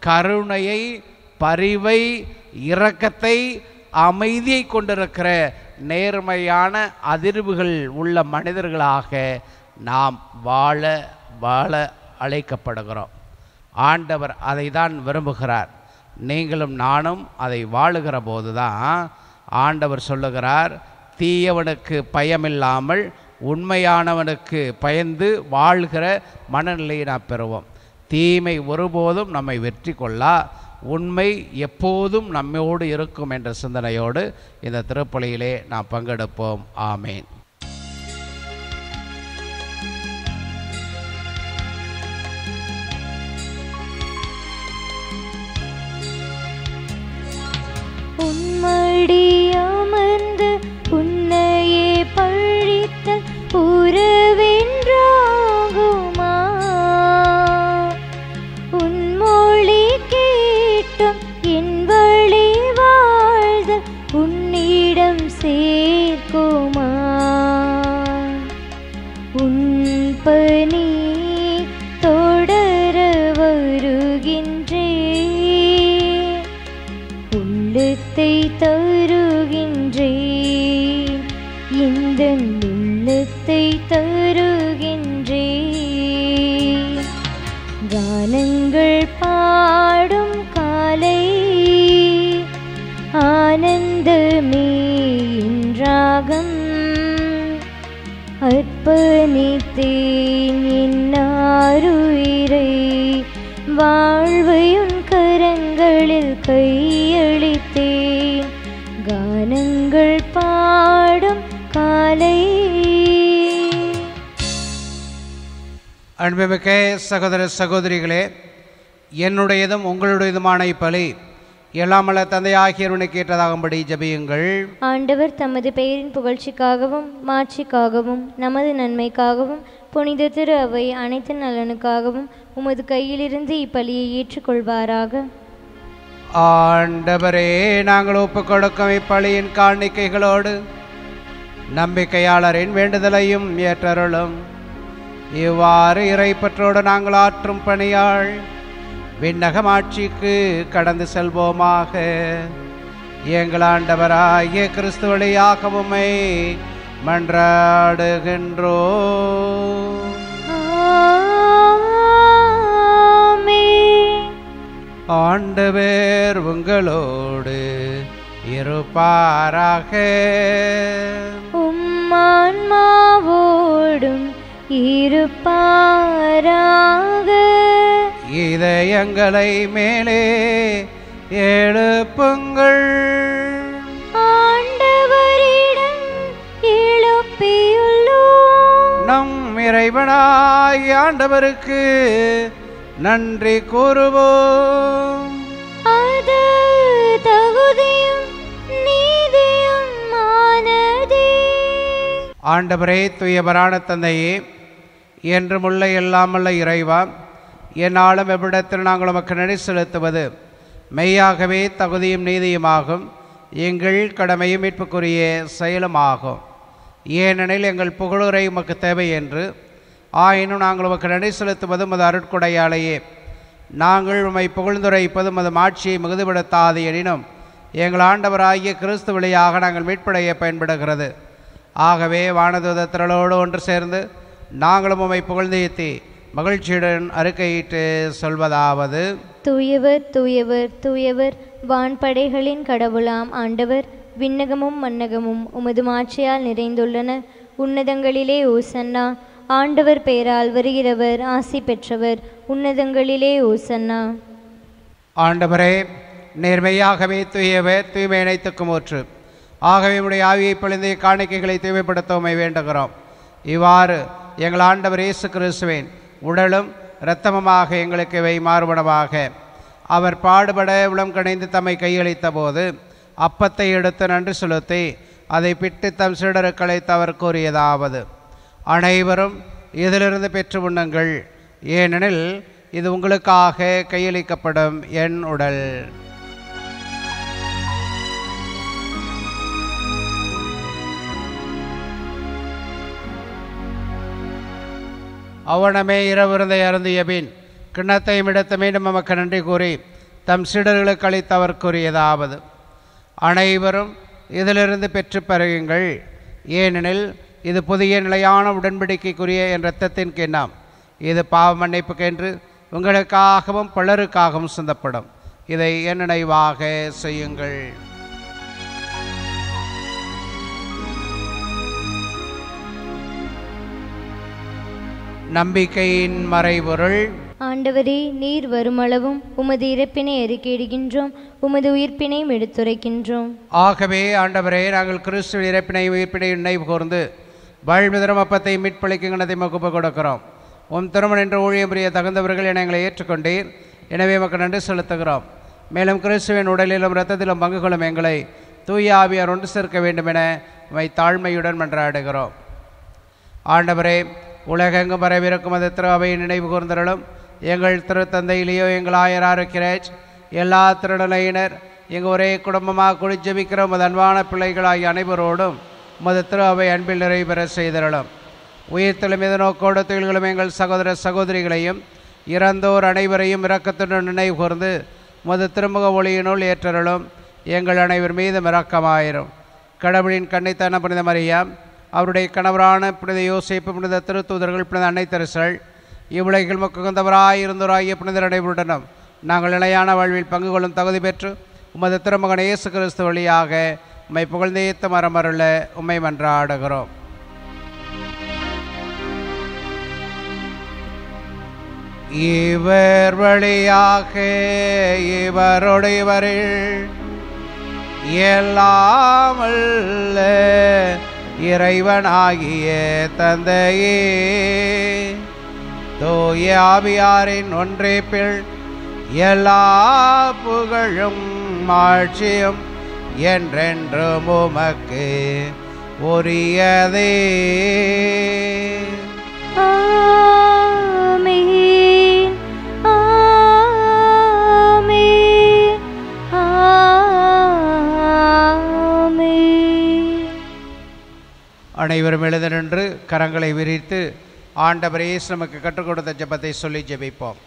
கருணையை, பரிவை, இரக்கத்தை, அமைதியை கொண்டிருக்கிற நேர்மையான அதிர்வுகள் உள்ள மனிதர்களாக நாம் வாழ அழைக்கப்படுகிறோம். ஆண்டவர் அதை தான் விரும்புகிறார். நீங்களும் நானும் அதை வாழுகிற போது தான் ஆண்டவர் சொல்லுகிறார், தீயவனுக்கு பயமில்லாமல் உண்மையானவனுக்கு பயந்து வாழ்கிற மனநிலையை நாம் பெறுவோம். தீமை ஒருபோதும் நம்மை வெற்றி கொள்ளா, உண்மை எப்போதும் நம்மோடு இருக்கும் என்ற சிந்தனையோடு இந்த திருப்பலியிலே நாம் பங்கெடுப்போம். ஆமேன். உம்மடி அமர்ந்து உன்னையே பழித்த உறவென்றாகுமா? உன்மொழி கேட்டும் என் வழி வாழ்ந்த உன்னிடம் சேர்க்குமா? உன் பணி தொடர வருகின்றேன், உள்ளத்தை தருகின்றேன், இந்த உள்ளத்தை தருகின்றேன். கானங்கள் பாடும் காலை ஆனந்தமே ராகம் அர்ப்பணித்தேன் என்னாருயிரை, வாழ்வையுன் கரங்களில் கையளித்தேன். கானங்கள் பாடும் காலை. அன்புமிக்க சகோதர சகோதரிகளே, என்னுடையதும் உங்களுடையதுமான இப்பலி எல்லாமல்ல தந்தையாகியவனுக்கு ஏற்றதாகும்படி ஜெபியுங்கள். ஆண்டவர் தமது பெயரின் புகழ்ச்சிக்காகவும் மாட்சிக்காகவும் நமது நன்மைக்காகவும் புனித திரு அவை அனைத்து நலனுக்காகவும் உமது கையிலிருந்து இப்பலியை ஏற்றுக்கொள்வாராக. ஆண்டவரே, நாங்கள் ஒப்புக் கொடுக்கும் இப்பலியின் காணிக்கைகளோடு நம்பிக்கையாளரின் வேண்டுதலையும் ஏற்றருளும். இவ்வாறு இறைப்பற்றோடு நாங்கள் ஆற்றும் பணியாள் விண்ணகமாட்சிக்கு கடந்து செல்வோமாக. எங்கள் ஆண்டவராகிய கிறிஸ்து வழியாக உம்மை மன்றாடுகின்றோம். ஆண்டவர் உங்களோடு இருப்பாராக. உம்மான்மாவோடும் இருப்பாராக. இதயங்களை மேலே எழுப்புங்கள். ஆண்டவரிடம் எழுப்பியுள்ளோம். நம் இறைவனாய் ஆண்டவருக்கு நன்றி கூறுவோம். அது தகுதியும் நீதியுமானதே. ஆண்டவரே, தூயவரான தந்தையே, என்றுமுள்ள எல்லாமல்ல இறைவா, என்னாலும் எவ்விடத்தில் நாங்கள் உமக்கு நன்றி செலுத்துவது மெய்யாகவே தகுதியும் நீதியுமாகும். எங்கள் கடமையும் மீட்புக்குரிய செயலுமாகும். ஏனெனில் எங்கள் புகழுரை உமக்கு தேவை என்று, ஆயினும் நாங்கள் உமக்கு நன்றி செலுத்துவது உமது அருட்கொடையாலேயே. நாங்கள் உம்மை புகழ்ந்துரைப்பது உமது மாட்சியை மிகுதிப்படுத்தாது எனினும் எங்கள் ஆண்டவராகிய கிறிஸ்து வழியாக நாங்கள் மீட்படைய பயன்படுகிறது. ஆகவே வானதூத திரளோடு ஒன்று சேர்ந்து நாங்களும் உம்மை புகழ்ந்தேத்தி மகிழ்ச்சியுடன் அறிக்கையிட்டு சொல்வதாவது: தூயவர் தூயவர் தூயவர், வான்படைகளின் கடவுளாம் ஆண்டவர். விண்ணகமும் மன்னகமும் உமது மாட்சியால் நிறைந்துள்ளன. உன்னதங்களிலே ஓசன்னா. ஆண்டவர் பெயரால் வருகிறவர் ஆசி பெற்றவர். உன்னதங்களிலே ஓசன்னா. ஆண்டவரே, நேர்மையாகவே தூயவர், தூய்மை அனைத்துக்கும் ஊற்று. ஆகவே உம்முடைய ஆவியை பொழிந்து காணிக்கைகளை தூய்மைப்படுத்த உம்மை வேண்டுகிறோம். இவ்வாறு எங்கள் ஆண்டவர் இயேசு கிறிஸ்துவின் உடலும் இரத்தமுமாக எங்களுக்கு இவை மாறுபடமாக. அவர் பாடுபட உளம் கணிந்து தம்மை கையளித்த போது அப்பத்தை எடுத்து நன்றி செலுத்தி அதை பிட்டு தம் சீடருக்கு அழைத்து அவர் கூறியதாவது: அனைவரும் இதிலிருந்து பெற்று உண்ணுங்கள், ஏனெனில் இது உங்களுக்காக கையளிக்கப்படும் என் உடல். அவனமே இரவிருந்தை அருந்திய பின் கிண்ணத்தையும் எடுத்து மீண்டும் நமக்கு நன்றி கூறி தம் சீடர்களுக்கு அளித்து அவர் கூறியதாவது: அனைவரும் இதிலிருந்து பெற்று பருகுங்கள், ஏனெனில் இது புதிய நிலையான உடன்படிக்கைக்குரிய என் இரத்தத்தின் கிண்ணம். இது பாவ மன்னிப்புக்கென்று உங்களுக்காகவும் பலருக்காகவும் சிந்தப்படும். இதை என் நினைவாக செய்யுங்கள். நம்பிக்கையின் மறைபொருள். ஆண்டவரே, நீர் வருமளவும் உமது இறப்பினை அறிக்கையிடுகின்றோம், உமது உயிர்ப்பினை எடுத்துரைக்கின்றோம். ஆகவே ஆண்டவரே, நாங்கள் கிறிஸ்துவின் இறப்பினை உயிர்ப்பினை நினைவு கூர்ந்து வாழ்மிதரும் அப்பத்தை மீட்பளிக்கும் கணத்தை மக்குப்ப கொடுக்கிறோம். உம் திருமணம் என்று ஊழியம் புரிய தகுந்தவர்கள் என எங்களை ஏற்றுக்கொண்டீர். எனவே மக்கள் நன்றி செலுத்துகிறோம். மேலும் கிறிஸ்துவின் உடலிலும் இரத்தத்திலும் பங்கு கொள்ளும் எங்களை தூய ஆவியார் ஒன்று சேர்க்க வேண்டும் என உம்மை தாழ்மையுடன் மன்றாடுகிறோம். ஆண்டவரே, உலகெங்கும் வரவிருக்கும் அது திரு அவையை நினைவு கூர்ந்தருளும். எங்கள் திருத்தந்தையிலேயோ எங்கள் ஆயரார் கிரேச் எல்லா திருநிலையினர் எங்கள் ஒரே குடும்பமாக குடி ஜெபிக்கிற உமது அன்பான பிள்ளைகளாகிய அனைவரோடும் உமது திரு அவை அன்பில் நிறைவேற செய்தருளும். உயிர்த்தெழும் மீது நோக்கோடு தொழில்களும் எங்கள் சகோதர சகோதரிகளையும் இறந்தோர் அனைவரையும் இரக்கத்துடன் நினைவு கூர்ந்து உமது திருமுக ஒளியினுள் ஏற்றருளும். எங்கள் அனைவர் மீதும் இரக்கமாயிரும். கடவுளின் கன்னித்தான புனித மரியாம், அவருடைய கணவரான புனித யோசேப்பு, புனித திருத்தூதர்கள், புனித அன்னை தெரசாள், இவ்வுலகில் முக்குந்தவராயிருந்தோராகிய புனிதர் அனைவருடனும் நாங்கள் நிலையான வாழ்வில் பங்கு கொள்ளும் தகுதி பெற்று உமது திருமகன் இயேசு கிறிஸ்து வழியாக உம்மை புகழ்ந்தேத்த மரமருள உம்மை மன்றாடுகிறோம். இவர் வழியாக இவருடையவரில் எல்லாமல்ல இறைவனாகிய தந்தையே, தூய ஆவியாரின் ஒன்றிப்பில் எல்லா புகழும் மாட்சியும் என்றென்றும் உமக்கு உரியதே. ஆமென், ஆமென், ஆமென். அனைவரும் எழுத நின்று கரங்களை விரித்து ஆண்டவர் இயேசு நமக்கு கற்றுக் கொடுத்த ஜெபத்தை சொல்லி ஜெபிப்போம்.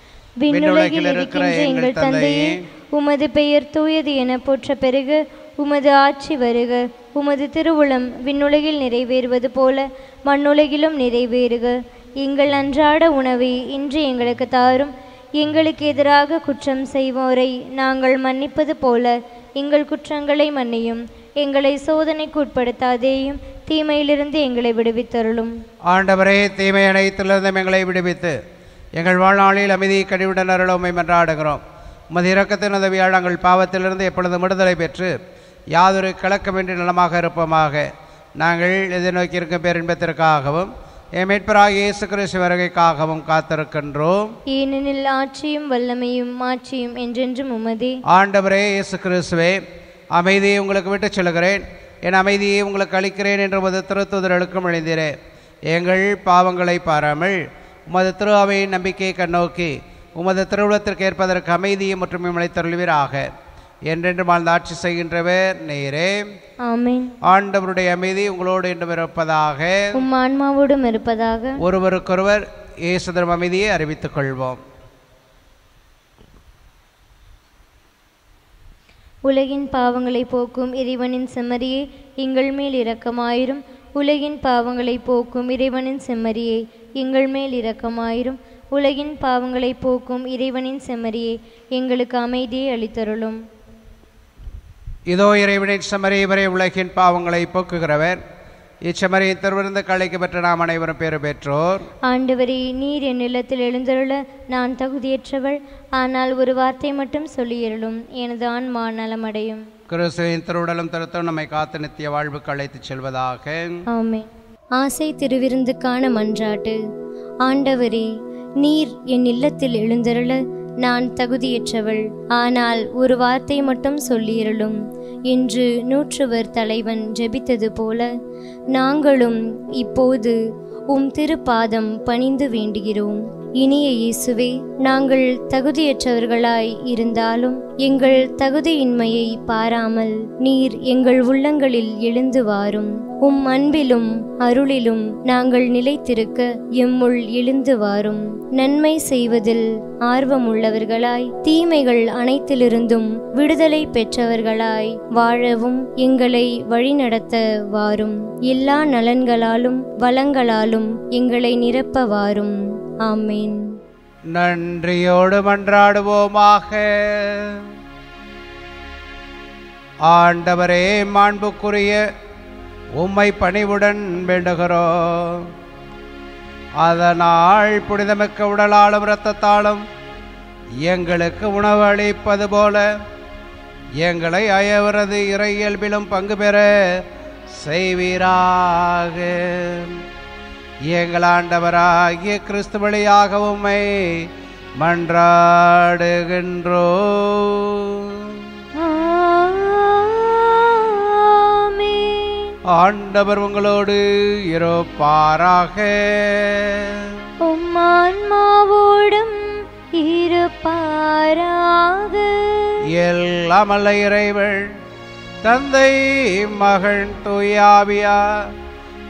விண்ணுலகில் இருக்கின்ற எங்கள் தந்தையே, உமது பெயர் தூயது என போற்ற பெருக, உமது ஆட்சி வருக, உமது திருவுளம் விண்ணுலகில் நிறைவேறுவது போல மண்ணுலகிலும் நிறைவேறுக. எங்கள் அன்றாட உணவை இன்று எங்களுக்கு தாரும். எங்களுக்கு எதிராக குற்றம் செய்வோரை நாங்கள் மன்னிப்பது போல எங்கள் குற்றங்களை மன்னியும். எங்களை சோதனைக்கு உட்படுத்தாதேயும், தீமையிலிருந்து எங்களை விடுவித்தருளும். ஆண்டவரே, தீமை அனைத்திலிருந்தும் எங்களை விடுவித்து எங்கள் வாழ்நாளில் அமைதியை கழிவுடன் அருளோமை மன்றாடுகிறோம். உமது இரக்கத்தின் உதவியால் நாங்கள் பாவத்திலிருந்து எப்பொழுதும் விடுதலை பெற்று யாதொரு கலக்கமின்றி நலமாக இருப்போமாக. நாங்கள் எதிர்நோக்கி இருக்கும் பேரின்பத்திற்காகவும் என் மீட்பராகிய இயேசு கிறிஸ்து வருகைக்காகவும் காத்திருக்கின்றோம். ஏனெனில் ஆட்சியும் வல்லமையும் மாட்சியும் என்றென்றும் உமதே. ஆண்டவரே இயேசு கிறிஸ்துவே, அமைதியை உங்களுக்கு விட்டுச் செல்கிறேன், என் அமைதியை உங்களுக்கு அளிக்கிறேன் என்று உமது திருத்தூதர்களுக்கும் எழுந்தீரே. எங்கள் பாவங்களை பாராமல் உமது திரு அவையின் நம்பிக்கையை கண்ணோக்கி உமது திருவுளத்திற்கு ஏற்பதற்கு அமைதியும் மற்றும் அளித்தருள்வீராக. என்றென்று வாழ்ந்து ஆட்சி செய்கின்றவர் நீரே. ஆமென். ஆண்டவருடைய அமைதி உங்களோடு என்றும் இருப்பதாக, உம் ஆன்மாவோடும் இருப்பதாக. ஒருவருக்கொருவர் இயேசு தரும் அமைதியை அறிவித்துக் கொள்வோம். உலகின் பாவங்களை போக்கும் இறைவனின் செம்மறியே, எங்கள் மேல் இரக்கமாயிரும். உலகின் பாவங்களை போக்கும் இறைவனின் செம்மறியே, எங்கள் மேல் இரக்கமாயிரும். உலகின் பாவங்களை போக்கும் இறைவனின் செம்மறியே, எங்களுக்கு அமைதியை அளித்தருளும். இதோ இறைவனின் செம்மறி, இவரே உலகின் பாவங்களை போக்குகிறவர். இச்செம்மறியின் திருவிருந்து கலைக்கு பெற்ற நாம் அனைவரும் பேறு பெற்றோர். ஆண்டவரே, நீர் என் இல்லத்தில் எழுந்தருள நான் தகுதியற்றவள். ஆனால் ஒரு வார்த்தை மட்டும் சொல்லியருளும், எனது ஆன்மா நலமடையும். கிறிஸ்துவின் திருவுடலும் திருத்தம் நம்மை காத்து நித்திய வாழ்வுக்கு அழைத்துச் செல்வதாக. ஆமென். ஆசை திருவிருந்துக்கான மன்றாட்டு. ஆண்டவரே, நீர் என் இல்லத்தில் எழுந்தருள நான் தகுதியற்றவள். ஆனால் ஒரு வார்த்தை மட்டும் சொல்லியருளும் என்று நூற்றுவர் தலைவன் ஜெபித்தது போல நாங்களும் இப்போது உம் திருப்பாதம் பணிந்து வேண்டுகிறோம். இனிய இயேசுவே, நாங்கள் தகுதியற்றவர்களாய் இருந்தாலும் எங்கள் தகுதியின்மையை பாராமல் நீர் எங்கள் உள்ளங்களில் எழுந்து வாரும். உம் அன்பிலும் அருளிலும் நாங்கள் நிலைத்திருக்க எம்முள் எழுந்து வாரும். நன்மை செய்வதில் ஆர்வமுள்ளவர்களாய் தீமைகள் அனைத்திலிருந்தும் விடுதலை பெற்றவர்களாய் வாழவும் எங்களை வழிநடத்த வாரும். எல்லா நலன்களாலும் வளங்களாலும் எங்களை நிரப்ப வாரும். ஆமென். நன்றியோடு மன்றாடுவோமாக. ஆண்டவரே, மாண்புக்குரிய உம்மை பணிவுடன் வேண்டுகிறோம். அதனால் புனிதமிக்க உடலாலும் இரத்தத்தாலும் எங்களுக்கு உணவு அளிப்பது போல எங்களை அயவரது இறை இயல்பிலும் பங்கு பெற செய்வீராக. எங்கள் ஆண்டவராகிய கிறிஸ்து வழியாக உம்மை மன்றாடுகின்றோம். ஆண்டவர் உங்களோடு இருப்பாராக. உம் ஆன்மாவோடும் இருப்பாராக. எல்லாம் அல்ல இறைவன் தந்தை, மகன், தூய ஆவியார்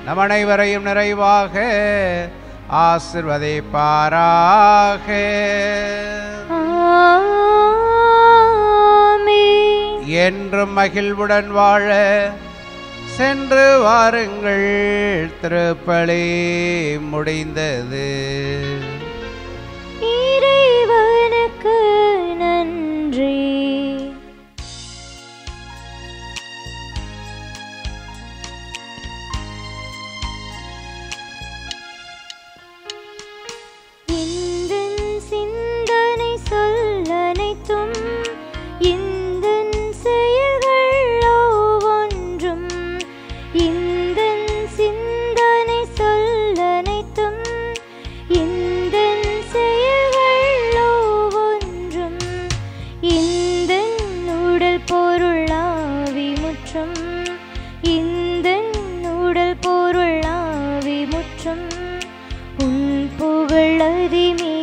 நம் அனைவரையும் நிறைவாக ஆசீர்வதிப்பாராக. என்றும் மகிழ்வுடன் வாழ சென்று வாருங்கள். திருப்பலி முடிந்தது. இறைவனுக்கு நன்றி. இந்தன் சிந்தனை சொல்லனைத்தும் இந்தன் செயல்கள் ஒவ்வொன்றும் இந்தன் சிந்தனை சொல்லனைத்தும் இந்தன் செயல்கள் ஒவ்வொன்றும்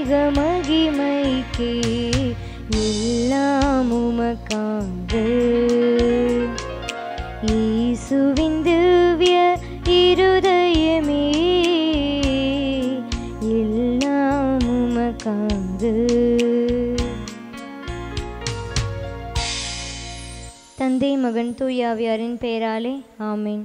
உலக மகிமைக்கே எல்லாம் உமக்காக. இயேசுவின் திவ்ய இருதயமே எல்லாம் உமக்காக. தந்தை மகன் தூய ஆவியாரின் பெயராலே ஆமென்.